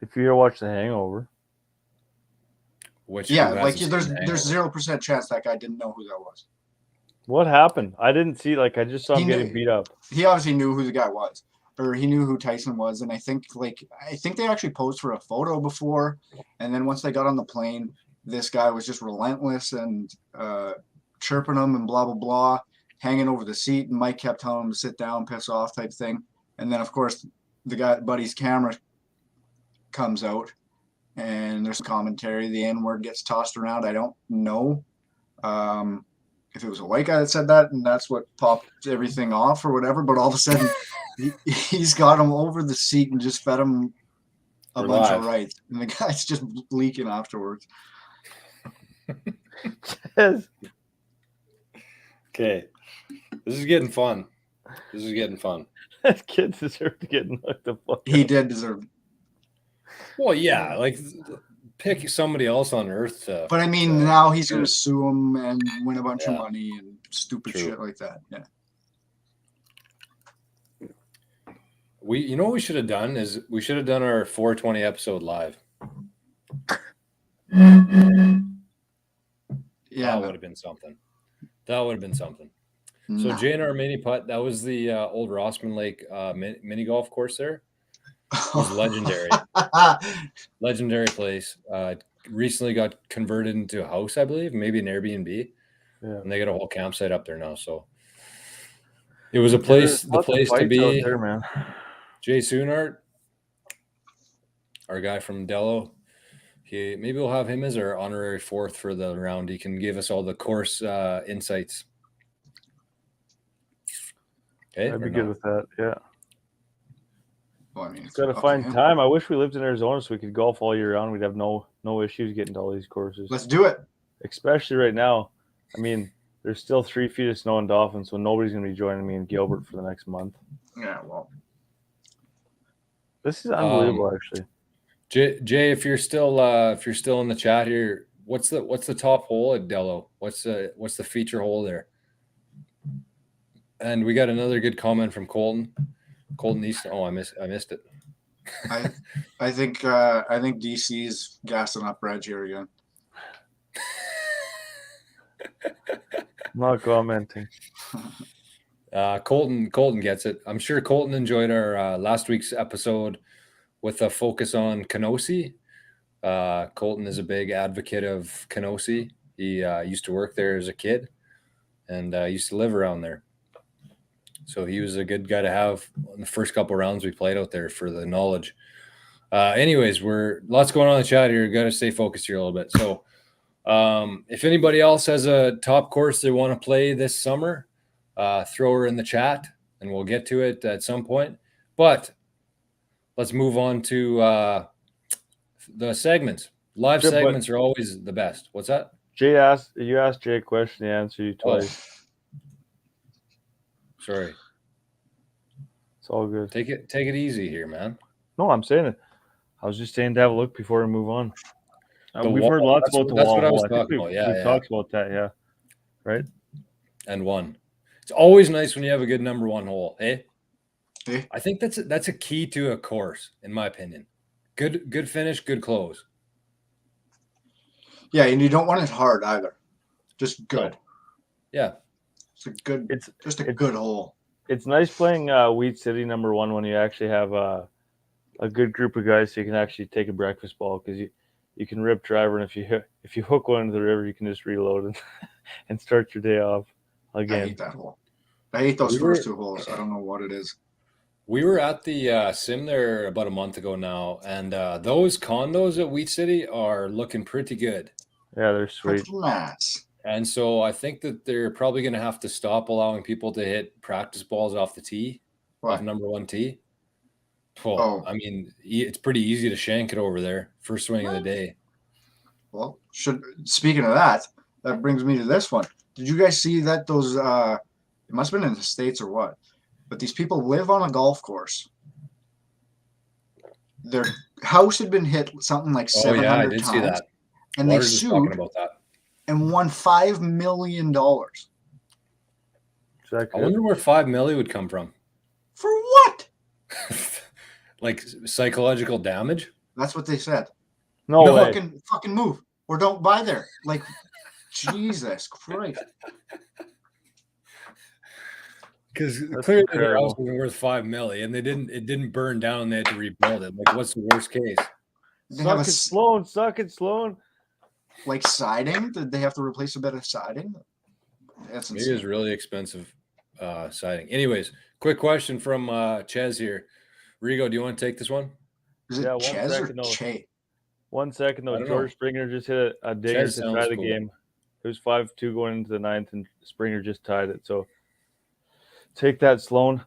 If you ever watch The Hangover. Which yeah, like there's 0% chance that guy didn't know who that was. What happened? I didn't see. Like I just saw him getting beat up. He obviously knew who the guy was, or he knew who Tyson was, and I think they actually posed for a photo before, and then once they got on the plane, this guy was just relentless and chirping him and blah blah blah, hanging over the seat, and Mike kept telling him to sit down, piss off type thing, and then of course the guy buddy's camera comes out. And there's commentary. The N-word gets tossed around. I don't know if it was a white guy that said that, and that's what popped everything off or whatever. But all of a sudden, he's got him over the seat and just fed him a bunch of rights. And the guy's just leaking afterwards. Yes. Okay. This is getting fun. That kid deserved to get knocked the fuck out. He did deserve it. Well, yeah, like pick somebody else on earth. But I mean, now he's going to sue him and win a bunch of money and stupid shit like that. Yeah. You know what we should have done is we should have done our 420 episode live. Yeah, that would have been something. So JNR mini putt, that was the old Rossman Lake mini golf course there. It was legendary. Legendary place. Recently got converted into a house, I believe, maybe an Airbnb. Yeah. And they got a whole campsite up there now. So it was a place, the place to be. There, man. Jay Soonart, our guy from Dello. Maybe we'll have him as our honorary fourth for the round. He can give us all the course insights. Okay, I'd be good with that. Yeah. Well, I mean, it's got to find time. I wish we lived in Arizona so we could golf all year round. We'd have no issues getting to all these courses. Let's do it. Especially right now. I mean, there's still 3 feet of snow in Dauphin, so nobody's going to be joining me in Gilbert for the next month. Yeah, well. This is unbelievable, actually. Jay, if you're still in the chat here, what's the top hole at Dello? What's the feature hole there? And we got another good comment from Colton Easton. Oh, I missed it. I think DC's gassing up Reggie here again. Not commenting. Colton gets it. I'm sure Colton enjoyed our last week's episode with a focus on Kenosi. Colton is a big advocate of Kenosi. He used to work there as a kid and used to live around there. So he was a good guy to have in the first couple rounds we played out there for the knowledge. Anyways, lots going on in the chat here. Got to stay focused here a little bit. So if anybody else has a top course they want to play this summer, throw her in the chat and we'll get to it at some point. But let's move on to the segments. Live segments are always the best. What's that? You asked Jay a question, he answered you twice. Oh. Sorry. It's all good. Take it easy here, man. No, I'm saying it. I was just saying to have a look before we move on. We've heard lots about the wall. That's what I was talking about. We've talked about that, yeah. Right? And one. It's always nice when you have a good number one hole, eh? Hey. I think that's a key to a course, in my opinion. Good finish, good close. Yeah, and you don't want it hard either. Just good. No. Yeah. It's a good hole. It's nice playing Wheat City number one when you actually have a good group of guys so you can actually take a breakfast ball because you can rip driver, and if you hook one into the river, you can just reload and start your day off again. I hate that hole. I hate those first 2 holes. I don't know what it is. We were at the sim there about a month ago now, and those condos at Wheat City are looking pretty good. Yeah, they're sweet. Nice. And so I think that they're probably going to have to stop allowing people to hit practice balls off the tee, off number 1 tee. Well, I mean, it's pretty easy to shank it over there first swing of the day. Well, speaking of that brings me to this one. Did you guys see that those it must have been in the States or what? But these people live on a golf course. Their house had been hit something like 700 times. I did times, see that. And Waters they sued talking about that. and won $5 million. I wonder where $5 million would come from. For what? Like psychological damage? That's what they said. No way. Fucking move or don't buy there. Like, Jesus Christ. Because clearly their house was worth $5 million. It didn't burn down and they had to rebuild it. Like, what's the worst case? Suck it, Sloan. Like siding? Did they have to replace a bit of siding? That's insane. It is really expensive siding. Anyways, quick question from Ches here. Rigo, do you want to take this one? Is it Ches or Che? 1 second though. George Springer just hit a dinger to tie the game. It was 5-2 going into the 9th, and Springer just tied it. So take that, Sloan.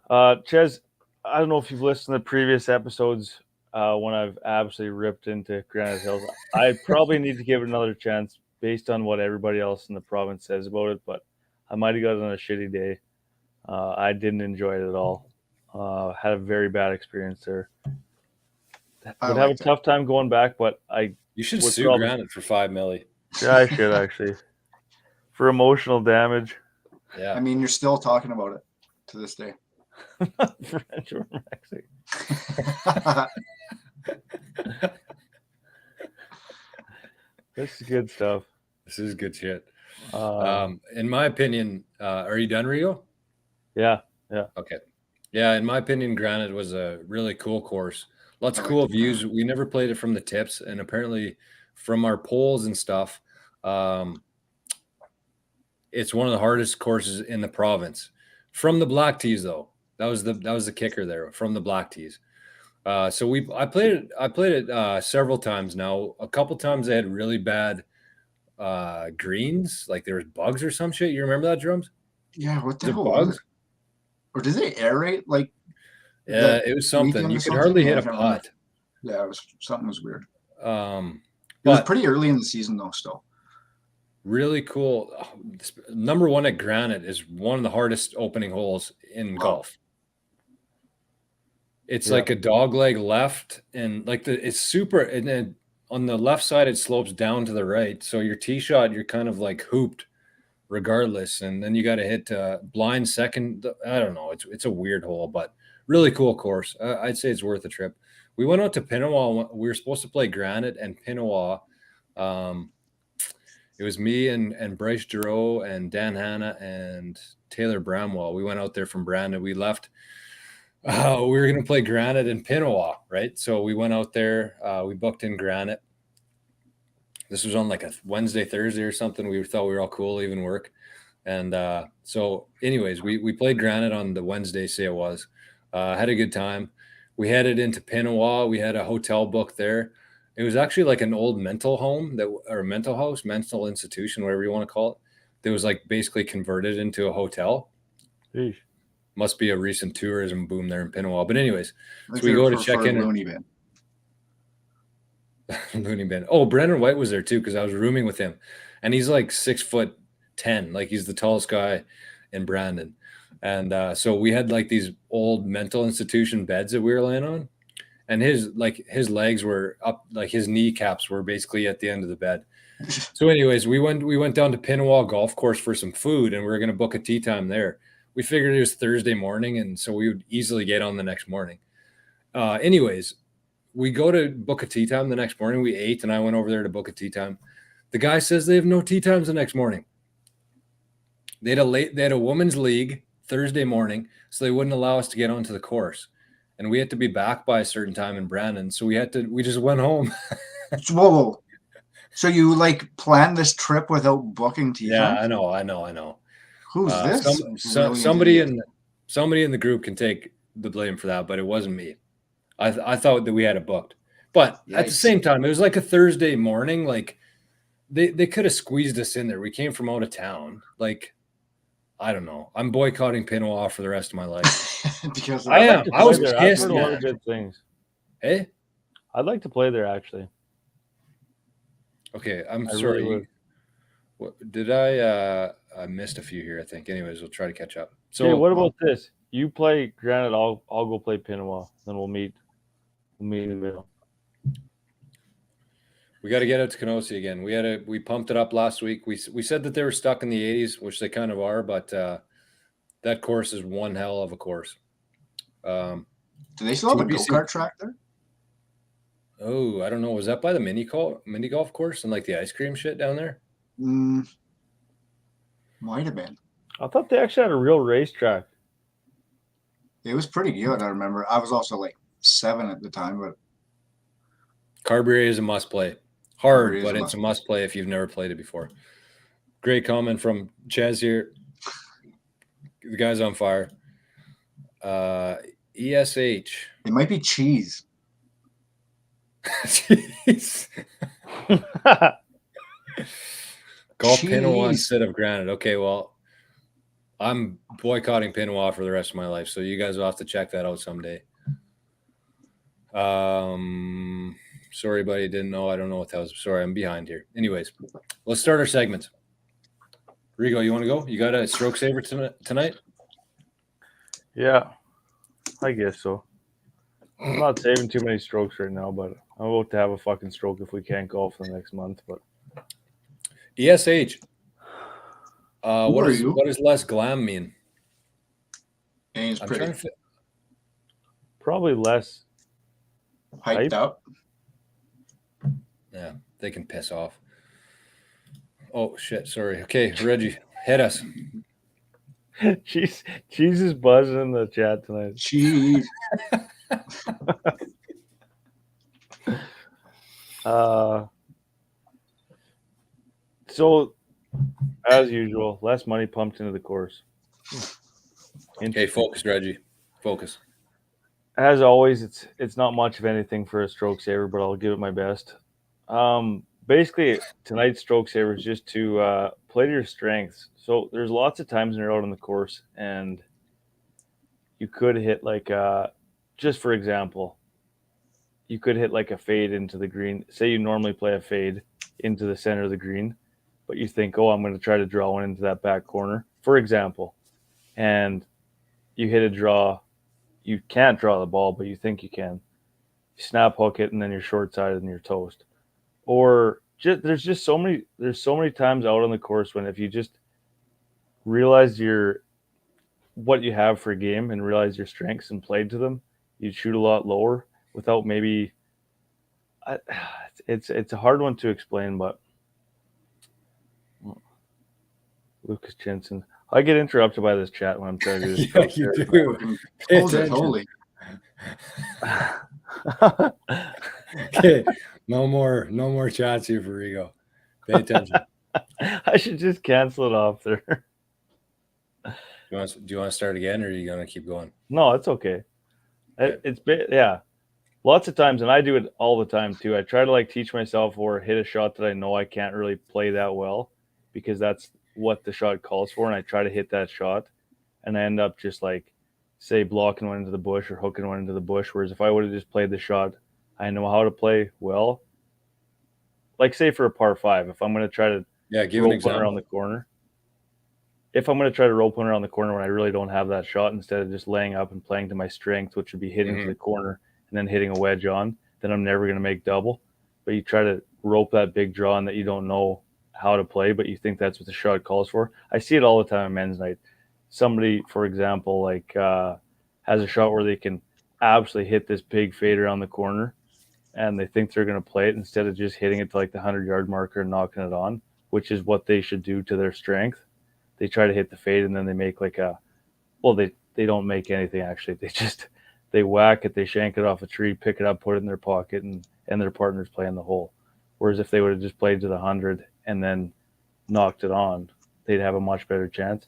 Ches, I don't know if you've listened to previous episodes when I've absolutely ripped into Granite Hills. I probably need to give it another chance based on what everybody else in the province says about it, but I might have got it on a shitty day. I didn't enjoy it at all. Had a very bad experience there. Would have a tough time going back, but you should sue Granite for $5 million. Yeah, I should actually. For emotional damage. Yeah. I mean, you're still talking about it to this day. French or Mexican. This is good stuff. This is good shit. In my opinion, are you done, Rio? Yeah. Okay. Yeah, in my opinion, Granite was a really cool course. Lots of cool views. We never played it from the tips, and apparently from our polls and stuff, it's one of the hardest courses in the province. From the black tees, though, that was the kicker there. From the black tees, so I played it several times now. A couple times they had really bad greens, like there was bugs or some shit. You remember that, Drums? Yeah, what the hell? Bugs? Or did they aerate like? Yeah, it was something. You could hardly hit a putt. Yeah, something was weird. It was pretty early in the season though, still. Really cool. Number 1 at Granite is one of the hardest opening holes in golf. It's like a dog leg left, and like it's super. And then on the left side, it slopes down to the right. So your tee shot, you're kind of like hooped, regardless. And then you got to hit blind second. I don't know. It's a weird hole, but really cool course. I'd say it's worth a trip. We went out to Pinawa. We were supposed to play Granite and Pinawa. It was me and Bryce Giroux and Dan Hanna and Taylor Bramwell. We went out there from Brandon. We left. We were going to play Granite and Pinawa, right? So we went out there. We booked in Granite. This was on like a Wednesday, Thursday or something. We thought we were all cool leaving work. And so anyways, we played Granite on the Wednesday, say it was. Had a good time. We headed into Pinawa. We had a hotel booked there. It was actually like an old mental home or mental house, mental institution, whatever you want to call it. That was like basically converted into a hotel. Eesh. Must be a recent tourism boom there in Pinawa. But anyways, so we go to check in. Looney bin. Looney bin. Oh, Brendan White was there too because I was rooming with him, and he's like 6'10", like he's the tallest guy in Brandon. And so we had like these old mental institution beds that we were laying on. And his legs were up, like his kneecaps were basically at the end of the bed. So anyways, we went down to Pinawa Golf Course for some food, and we were going to book a tee time there. We figured it was Thursday morning, and so we would easily get on the next morning. Anyways, we go to book a tee time the next morning. We ate, and I went over there to book a tee time. The guy says they have no tee times the next morning. They had a women's league Thursday morning, so they wouldn't allow us to get onto the course. And we had to be back by a certain time in Brandon. So we just went home. Whoa. So you like planned this trip without booking tees? Yeah, I know. Who's this? Somebody in the group can take the blame for that, but it wasn't me. I thought that we had it booked, but at the same time, it was like a Thursday morning. Like they could have squeezed us in there. We came from out of town. Like, I don't know. I'm boycotting Pinawa for the rest of my life. Because I am. I was there. pissed. I've heard a lot of good things. Hey, I'd like to play there actually. okay. I'm sorry. Really What did I missed a few here, I think. Anyways, we'll try to catch up. So hey, what about this? You play Granite, I'll go play Pinawa, then we'll meet in the middle. we got to get out to Kenosha again. We pumped it up last week. We said that they were stuck in the 80s, which they kind of are, but that course is one hell of a course. Do they still have a go-kart track there? Oh, I don't know. Was that by the mini golf course and like the ice cream shit down there? Might have been. I thought they actually had a real racetrack. It was pretty good. I remember. I was also like 7 at the time, but Carberry is a must play. Hard, but it's a must play if you've never played it before. Great comment from Chaz here. The guy's on fire. ESH. It might be cheese. Jeez. Golf Pinawa instead of Granite. Okay, well, I'm boycotting Pinawa for the rest of my life, so you guys will have to check that out someday. Sorry, buddy, didn't know. I don't know what that was. Sorry, I'm behind here. Anyways, let's start our segments. Rigo, you want to go? You got a stroke saver tonight? Yeah, I guess so. I'm not saving too many strokes right now, but I'm about to have a fucking stroke if we can't golf the next month. But ESH. What does less glam mean? It's pretty. Probably less hyped up. Yeah, they can piss off. Oh shit! Sorry. Okay, Reggie, hit us. Cheese is buzzing in the chat tonight. Cheese. So, as usual, less money pumped into the course. Okay, focus, Reggie. Focus. As always, it's not much of anything for a stroke saver, but I'll give it my best. Basically, tonight's stroke saver is just to play to your strengths. So there's lots of times when you're out on the course and you could hit like, just for example, you could hit like a fade into the green. Say you normally play a fade into the center of the green, but you think, oh, I'm going to try to draw one into that back corner, for example, and you hit a draw. You can't draw the ball, but you think you can. You snap hook it, and then you're short-sided and you're toast. Or there's so many times out on the course when if you just realize what you have for a game and realize your strengths and played to them, you'd shoot a lot lower without maybe. It's a hard one to explain, but Lucas Jensen. I get interrupted by this chat when I'm trying to do this. Yeah, you do. Holy. Okay, no more chats here for Rigo. Pay attention. I should just cancel it off there. Do you want to start again, or are you gonna keep going? No, it's okay. Yeah. Lots of times, and I do it all the time too. I try to like teach myself or hit a shot that I know I can't really play that well because that's what the shot calls for, and I try to hit that shot, and I end up just like, say, blocking one into the bush or hooking one into the bush. Whereas if I would have just played the shot I know how to play well, like say for a par 5, if I'm going to try to give an example around the corner. If I'm going to try to rope one around the corner when I really don't have that shot, instead of just laying up and playing to my strength, which would be hitting to the corner and then hitting a wedge on, then I'm never going to make double. But you try to rope that big draw in that you don't know how to play, but you think that's what the shot calls for. I see it all the time at men's night. Somebody, for example, like has a shot where they can absolutely hit this big fade around the corner, and they think they're going to play it instead of just hitting it to like the 100-yard marker and knocking it on, which is what they should do to their strength. They try to hit the fade, and then they make like they don't make anything actually. They whack it, they shank it off a tree, pick it up, put it in their pocket, and their partner's playing the hole. Whereas if they would have just played to the 100 and then knocked it on, they'd have a much better chance.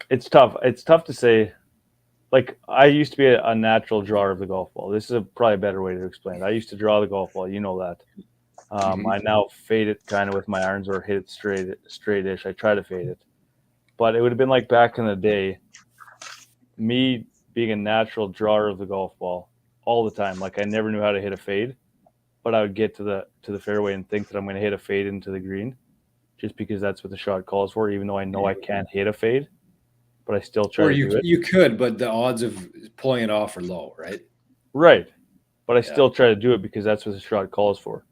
It's tough. It's tough to say. Like, I used to be a natural drawer of the golf ball. This is probably a better way to explain it. I used to draw the golf ball. You know that. I now fade it kind of with my irons or hit it straight-ish. I try to fade it. But it would have been like back in the day, me being a natural drawer of the golf ball all the time. Like, I never knew how to hit a fade, but I would get to the fairway and think that I'm going to hit a fade into the green just because that's what the shot calls for, even though I know I can't hit a fade. But I still try to do it. You could, but the odds of pulling it off are low, right? Right. But I still try to do it because that's what the shot calls for.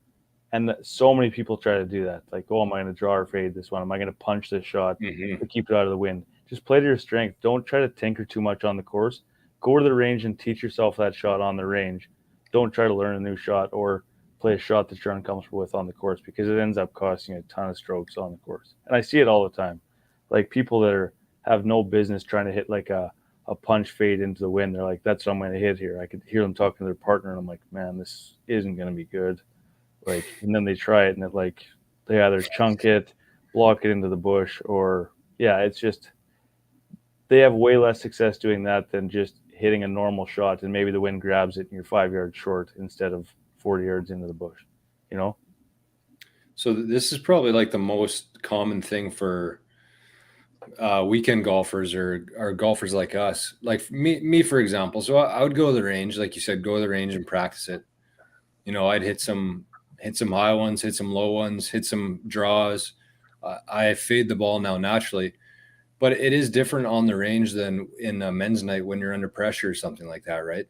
And so many people try to do that. Like, oh, am I going to draw or fade this one? Am I going to punch this shot to keep it out of the wind? Just play to your strength. Don't try to tinker too much on the course. Go to the range and teach yourself that shot on the range. Don't try to learn a new shot or play a shot that you're uncomfortable with on the course because it ends up costing you a ton of strokes on the course. And I see it all the time. Like, people that have no business trying to hit like a punch fade into the wind. They're like, that's what I'm going to hit here. I could hear them talking to their partner, and I'm like, man, this isn't going to be good. Like, and then they try it, and it like they either chunk it, block it into the bush, or it's just they have way less success doing that than just hitting a normal shot, and maybe the wind grabs it and you're 5 yards short instead of 40 yards into the bush. You know. So this is probably like the most common thing for weekend golfers or golfers like us, like me for example. So I would go to the range, like you said, go to the range and practice it. You know, I'd hit some high ones, hit some low ones, hit some draws. I fade the ball now naturally, but it is different on the range than in a men's night when you're under pressure or something like that, right?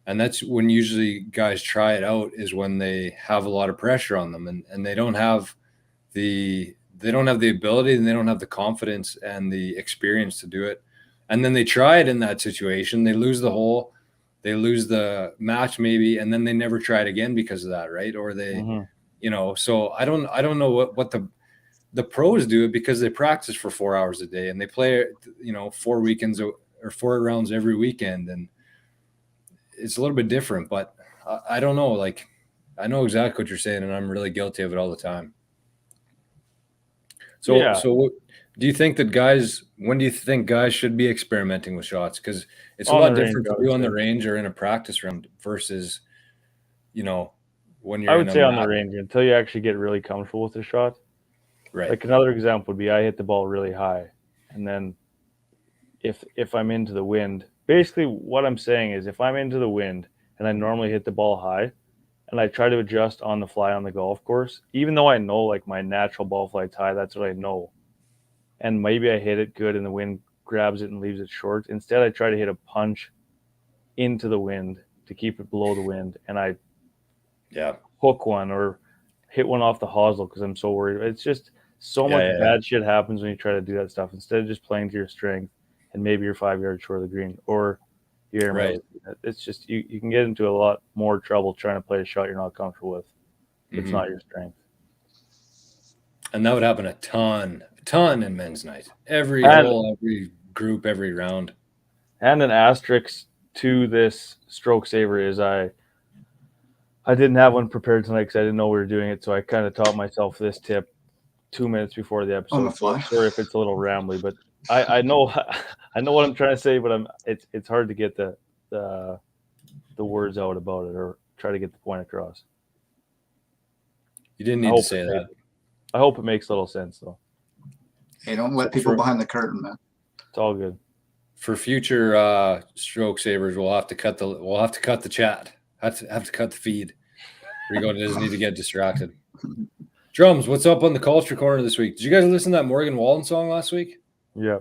And that's when usually guys try it out, is when they have a lot of pressure on them and they don't have the ability and they don't have the confidence and the experience to do it. And then they try it in that situation. They lose the hole, they lose the match maybe, and then they never try it again because of that, right? Or they, you know, so I don't know what the pros do it because they practice for 4 hours a day and they play, you know, 4 weekends or 4 rounds every weekend. And it's a little bit different, but I don't know. Like, I know exactly what you're saying, and I'm really guilty of it all the time. So do you think that when do you think guys should be experimenting with shots? Because it's a lot different to do on the range or in a practice round versus, you know, when you're I would say on the range until you actually get really comfortable with the shot. Right. Like, another example would be I hit the ball really high, and then if I'm into the wind, basically what I'm saying is if I'm into the wind and I normally hit the ball high, and I try to adjust on the fly on the golf course, even though I know like my natural ball flight's high, that's what I know. And maybe I hit it good and the wind grabs it and leaves it short. Instead, I try to hit a punch into the wind to keep it below the wind. And I hook one or hit one off the hosel because I'm so worried. It's just so much bad shit happens when you try to do that stuff instead of just playing to your strength and maybe you're 5 yards short of the green or right. It's just you can get into a lot more trouble trying to play a shot you're not comfortable with. It's not your strength. And that would happen a ton in men's night. Every hole, every group, every round. And an asterisk to this stroke saver is I didn't have one prepared tonight because I didn't know we were doing it, so I kind of taught myself this tip 2 minutes before the episode. On the fly. Sorry if it's a little rambly, but I know what I'm trying to say, but it's hard to get the words out about it or try to get the point across. You didn't need to say that. I hope it makes a little sense though. Hey, don't let people behind the curtain, man. It's all good. For future stroke savers, we'll have to cut the chat. Have to cut the feed. Rigo doesn't need to get distracted. Drums, what's up on the culture corner this week? Did you guys listen to that Morgan Wallen song last week? Yeah.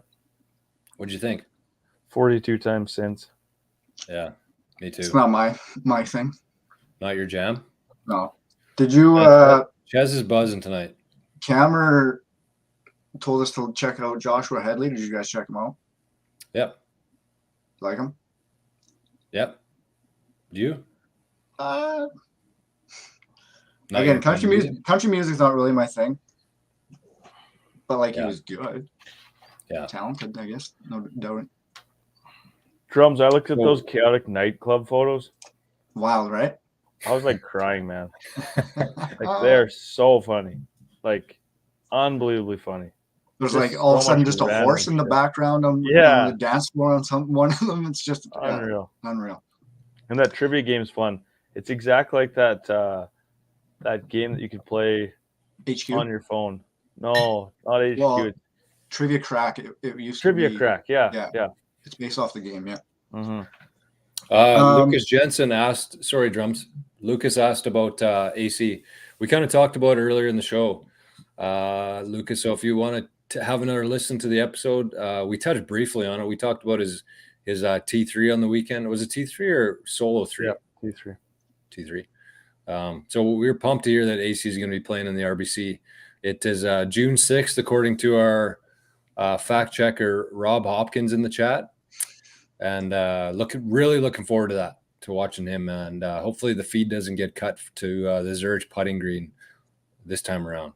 What'd you think? 42 times since. Yeah, me too. It's not my thing. Not your jam? No. Did you Chaz is buzzing tonight. Cameron told us to check out Joshua Headley. Did you guys check him out? Yep. Like him? Yep. Do you? Again, country music's not really my thing. But like he was good. Yeah. Talented, I guess. No doubt. Drums, I looked at those chaotic nightclub photos. Wild, right? I was like crying, man. Like they're so funny, like unbelievably funny. There's Just like all of a so sudden much just a random horse in the shit. background on Yeah. the dance floor on one of them. It's just Unreal. unreal. And that trivia game's fun. It's exactly like that that game that you could play HQ. on your phone. No, not HQ. Well, It's Trivia Crack. It used Trivia to be. Crack. Yeah. It's based off the game. Yeah. Mm-hmm. Lucas Jensen asked, sorry, Drums. Lucas asked about AC. We kind of talked about it earlier in the show, Lucas. So if you want to have another listen to the episode, we touched briefly on it. We talked about his T3 on the weekend. Was it T3 or solo 3? Yeah, T3. So we were pumped to hear that AC is going to be playing in the RBC. It is June 6th, according to our fact checker Rob Hopkins in the chat. And really looking forward to that, to watching him. And hopefully the feed doesn't get cut to the Zurich putting green this time around.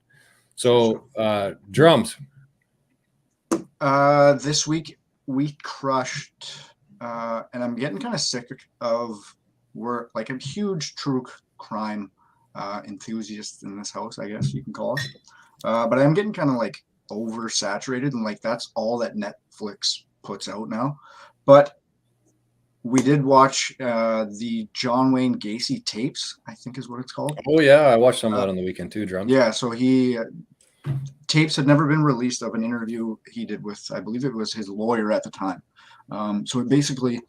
So Drums. This week we crushed, and I'm getting kind of sick of, we're like a huge true crime enthusiast in this house, I guess you can call us. But I'm getting kind of like oversaturated, and like that's all that Netflix puts out now. But we did watch the John Wayne Gacy tapes, I think is what it's called. Oh yeah, I watched some of that on the weekend too, Drums. Yeah, so he tapes had never been released of an interview he did with, I believe it was his lawyer at the time. So basically,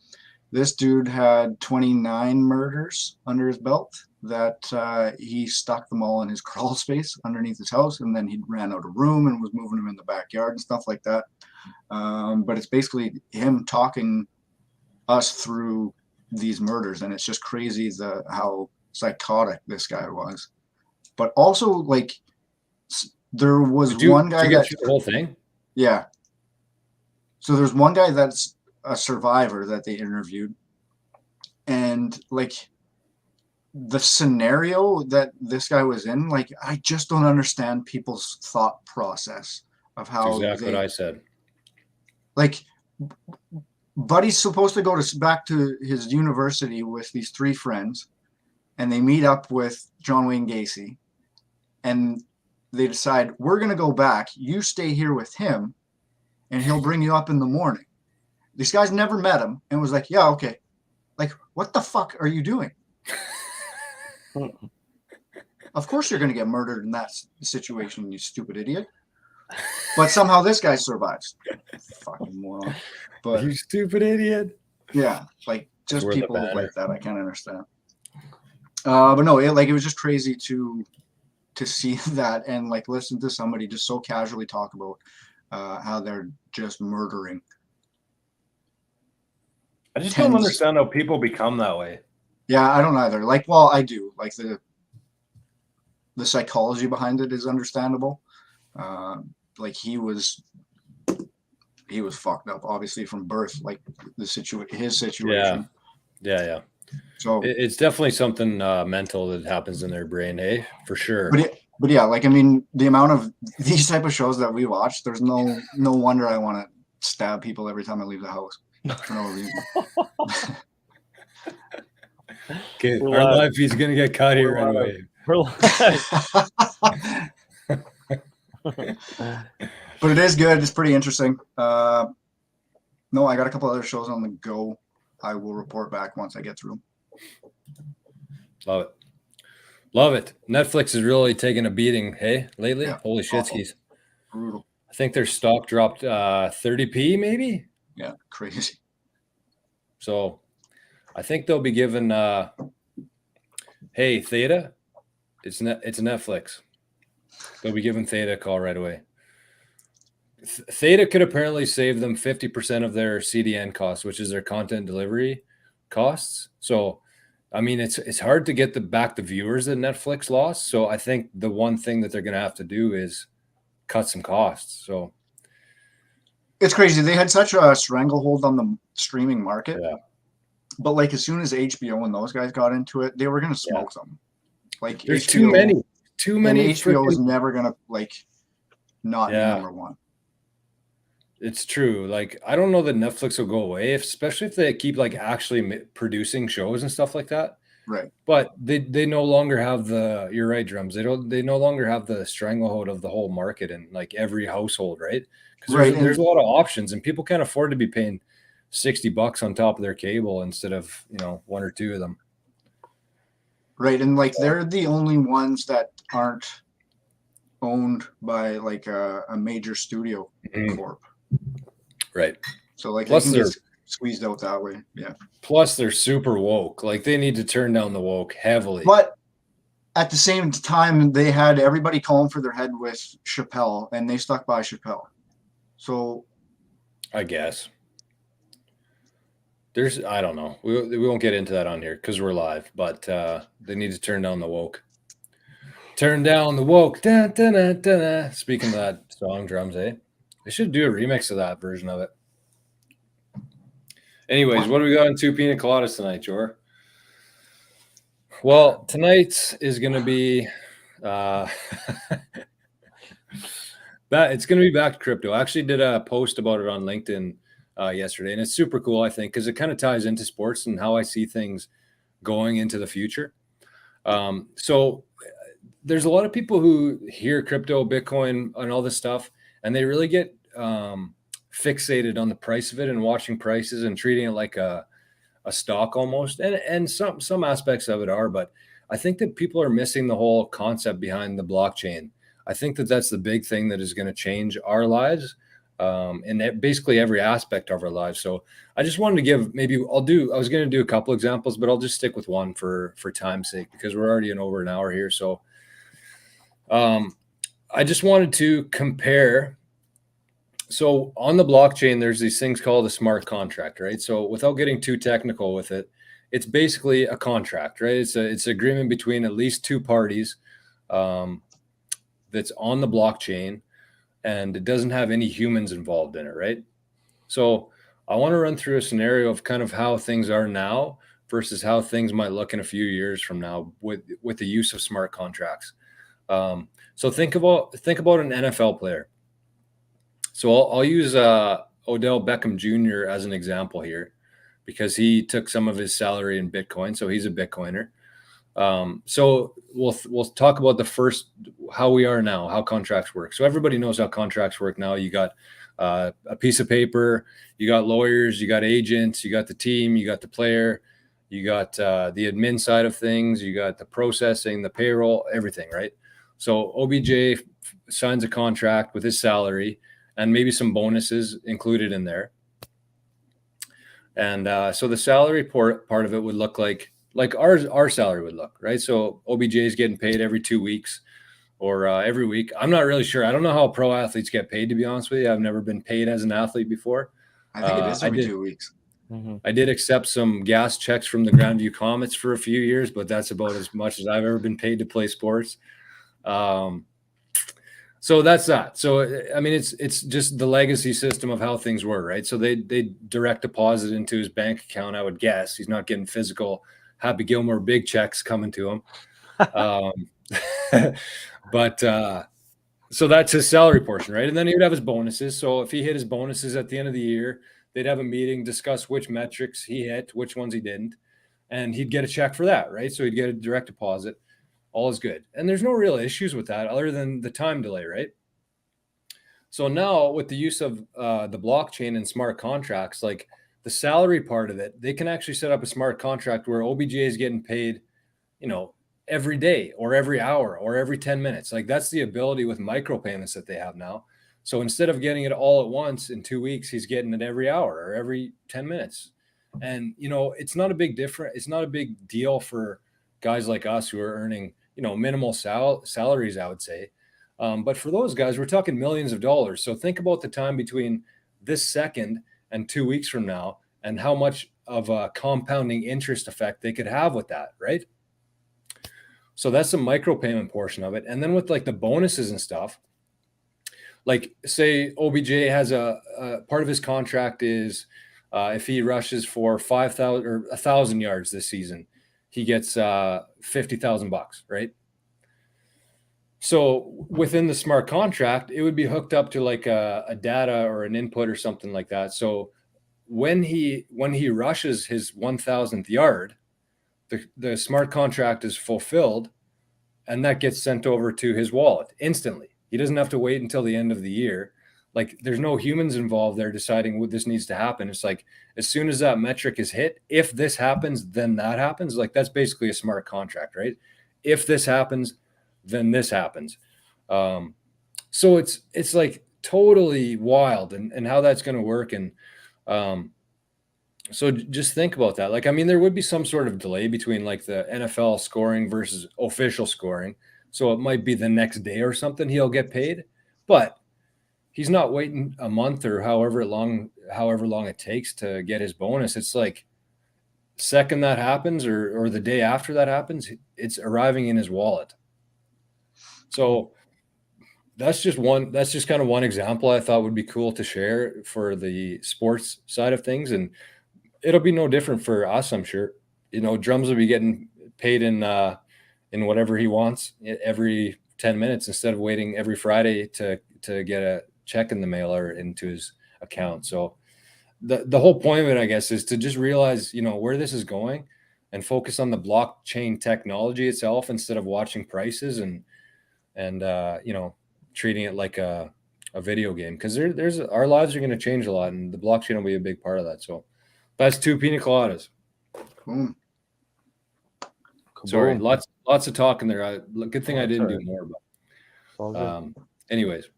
this dude had 29 murders under his belt that he stuck them all in his crawl space underneath his house, and then he ran out of room and was moving them in the backyard and stuff like that. But it's basically him talking us through these murders, and it's just crazy how psychotic this guy was. But also, like, there was one guy that the whole thing. Yeah. So there's one guy that's a survivor that they interviewed, and like the scenario that this guy was in, like I just don't understand people's thought process of how. That's exactly what I said. Like, Buddy's supposed to go back to his university with these three friends, and they meet up with John Wayne Gacy, and they decide, we're going to go back. You stay here with him, and he'll bring you up in the morning. These guys never met him and was like, yeah, okay. Like, what the fuck are you doing? Of course you're going to get murdered in that situation, you stupid idiot. But somehow this guy survives. Fucking moron. But you stupid idiot. Yeah, like just people like that, I can't understand. But no, it was just crazy to see that and like listen to somebody just so casually talk about how they're just murdering. I just don't understand how people become that way. Yeah, I don't either. Like, well, I do. Like the psychology behind it is understandable. Like he was fucked up, obviously from birth. Like his situation. Yeah. So it's definitely something mental that happens in their brain, for sure. But yeah, like I mean, the amount of these type of shows that we watch, there's no wonder I want to stab people every time I leave the house for no reason. Okay, our live feed's gonna get cut here anyway. But it is good. It's pretty interesting. No, I got a couple other shows on the go. I will report back once I get through. Love it. Netflix is really taking a beating, lately. Yeah. Holy shitskis. Brutal. I think their stock dropped 30p maybe. Yeah, crazy. So I think they'll be given Theta, it's Netflix. They'll be giving Theta a call right away. Theta could apparently save them 50% of their CDN costs, which is their content delivery costs. So, I mean, it's hard to get back the viewers that Netflix lost. So I think the one thing that they're going to have to do is cut some costs. So it's crazy. They had such a stranglehold on the streaming market. Yeah. But like as soon as HBO and those guys got into it, they were going to smoke them. Like there's HBO, too many. HBO was never going to not be number one. It's true. Like, I don't know that Netflix will go away, especially if they keep actually producing shows and stuff like that. Right. But they no longer have you're right, Drums. They no longer have the stranglehold of the whole market and like every household, right? Because there's a lot of options and people can't afford to be paying $60 on top of their cable instead of, one or two of them. Right. And like they're the only ones that aren't owned by like a major studio corp. Right. So like plus they can get squeezed out that way. Yeah. Plus they're super woke. Like they need to turn down the woke heavily. But at the same time, they had everybody calling for their head with Chappelle, and they stuck by Chappelle. So I guess I don't know. We won't get into that on here because we're live, but they need to turn down the woke. Turn down the woke. Da, da, da, da, da. Speaking of that song, Drums, eh? They should do a remix of that version of it. Anyways, what do we got in Two Pina Coladas tonight, Jor? Well, tonight is going to be it's going to be back to crypto. I actually did a post about it on LinkedIn yesterday, and it's super cool, I think, because it kind of ties into sports and how I see things going into the future. So there's a lot of people who hear crypto, Bitcoin, and all this stuff, and they really get fixated on the price of it and watching prices and treating it like a stock almost. And some aspects of it are, but I think that people are missing the whole concept behind the blockchain. I think that that's the big thing that is going to change our lives and basically every aspect of our lives. So I just wanted to give I was going to do a couple examples, but I'll just stick with one for time's sake because we're already in over an hour here. So I just wanted to compare. So on the blockchain, there's these things called a smart contract, right? So without getting too technical with it, it's basically a contract, right? It's an agreement between at least two parties that's on the blockchain, and it doesn't have any humans involved in it, right? So I want to run through a scenario of kind of how things are now versus how things might look in a few years from now with the use of smart contracts. So think about an NFL player. So I'll use Odell Beckham Jr. as an example here because he took some of his salary in Bitcoin. So he's a Bitcoiner. So we'll talk about how we are now, how contracts work. So everybody knows how contracts work now. You got a piece of paper, you got lawyers, you got agents, you got the team, you got the player, you got the admin side of things, you got the processing, the payroll, everything, right? So OBJ signs a contract with his salary and maybe some bonuses included in there. And so the salary part of it would look like our salary would look, right? So OBJ is getting paid every 2 weeks or every week. I'm not really sure. I don't know how pro athletes get paid, to be honest with you. I've never been paid as an athlete before. I think it is every 2 weeks. Mm-hmm. I did accept some gas checks from the Grandview Comets for a few years, but that's about as much as I've ever been paid to play sports. So that's that. So, I mean, it's just the legacy system of how things were, right? So they direct deposit into his bank account, I would guess. He's not getting physical Happy Gilmore big checks coming to him. But so that's his salary portion, right? And then he would have his bonuses. So if he hit his bonuses at the end of the year, they'd have a meeting, discuss which metrics he hit, which ones he didn't, and he'd get a check for that, right? So he'd get a direct deposit. All is good. And there's no real issues with that other than the time delay, right? So now with the use of the blockchain and smart contracts, like the salary part of it, they can actually set up a smart contract where OBJ is getting paid, every day or every hour or every 10 minutes. Like that's the ability with micropayments that they have now. So instead of getting it all at once in 2 weeks, he's getting it every hour or every 10 minutes. And, it's not a big difference. It's not a big deal for guys like us who are earning, minimal salaries, I would say. But for those guys, we're talking millions of dollars. So think about the time between this second and 2 weeks from now and how much of a compounding interest effect they could have with that, right? So that's the micropayment portion of it. And then with like the bonuses and stuff, like say OBJ has a part of his contract is if he rushes for 5,000 or 1,000 yards this season, he gets $50,000, right? So within the smart contract, it would be hooked up to like a data or an input or something like that. So when he rushes his 1,000th yard, the smart contract is fulfilled, and that gets sent over to his wallet instantly. He doesn't have to wait until the end of the year. Like, there's no humans involved there deciding what this needs to happen. It's like, as soon as that metric is hit, if this happens, then that happens. Like, that's basically a smart contract, right? If this happens, then this happens. So it's like totally wild and how that's going to work. And so just think about that. Like, I mean, there would be some sort of delay between like the NFL scoring versus official scoring. So it might be the next day or something he'll get paid, but he's not waiting a month or however long it takes to get his bonus. It's like second that happens or the day after that happens, it's arriving in his wallet. So that's just kind of one example I thought would be cool to share for the sports side of things. And it'll be no different for us, I'm sure. You know, Drums will be getting paid in whatever he wants every 10 minutes instead of waiting every Friday to get a check in the mail or into his account. So the whole point of it, I guess, is to just realize, you know, where this is going and focus on the blockchain technology itself instead of watching prices and you know, treating it like a video game, because there's our lives are going to change a lot, and the blockchain will be a big part of that. So that's Two Pina Coladas. Boom. Sorry, lots of talking there. Good thing I didn't do more. But anyways,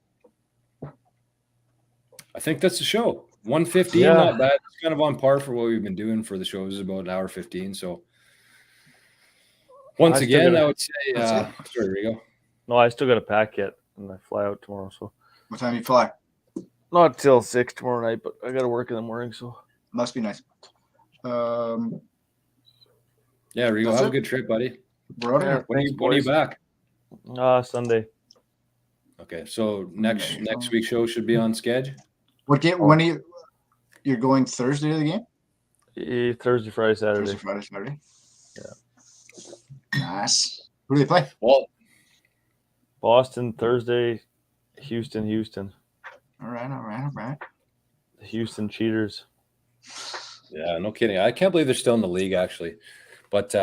I think that's the show. 1:15, not bad. It's kind of on par for what we've been doing for the shows, about an hour 15. So once again, I would say, sorry, Rigo. No, I still got to pack yet, and I fly out tomorrow. So what time do you fly? Not till 6 tomorrow night, but I got to work in the morning, so must be nice. Yeah, Rigo, have a good trip, buddy. Brother, when are you back? Sunday. Okay, so next week's show should be on schedule. What game? When are you're going Thursday to the game? Thursday, Friday, Saturday. Thursday, Friday, Saturday. Yeah. Nice. Who do they play? Well, Boston Thursday, Houston. All right. The Houston Cheaters. Yeah, no kidding. I can't believe they're still in the league, actually. But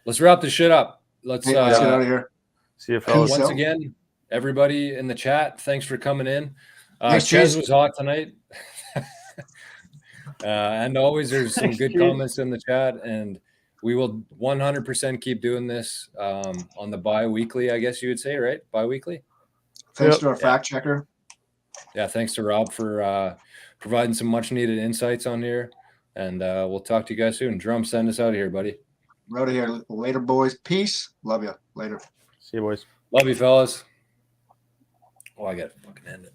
let's wrap this shit up. Let's get out of here. See you, fellas. Once again, everybody in the chat, thanks for coming in. Thanks, Ches was hot tonight. And always there's some good comments in the chat, and we will 100% keep doing this on the bi-weekly, I guess you would say, right? Bi-weekly? Thanks to our fact checker. Yeah, thanks to Rob for providing some much-needed insights on here. And we'll talk to you guys soon. Drum, send us out of here, buddy. We're out of here. Later, boys. Peace. Love you. Later. See you, boys. Love you, fellas. Oh, I got to fucking end it.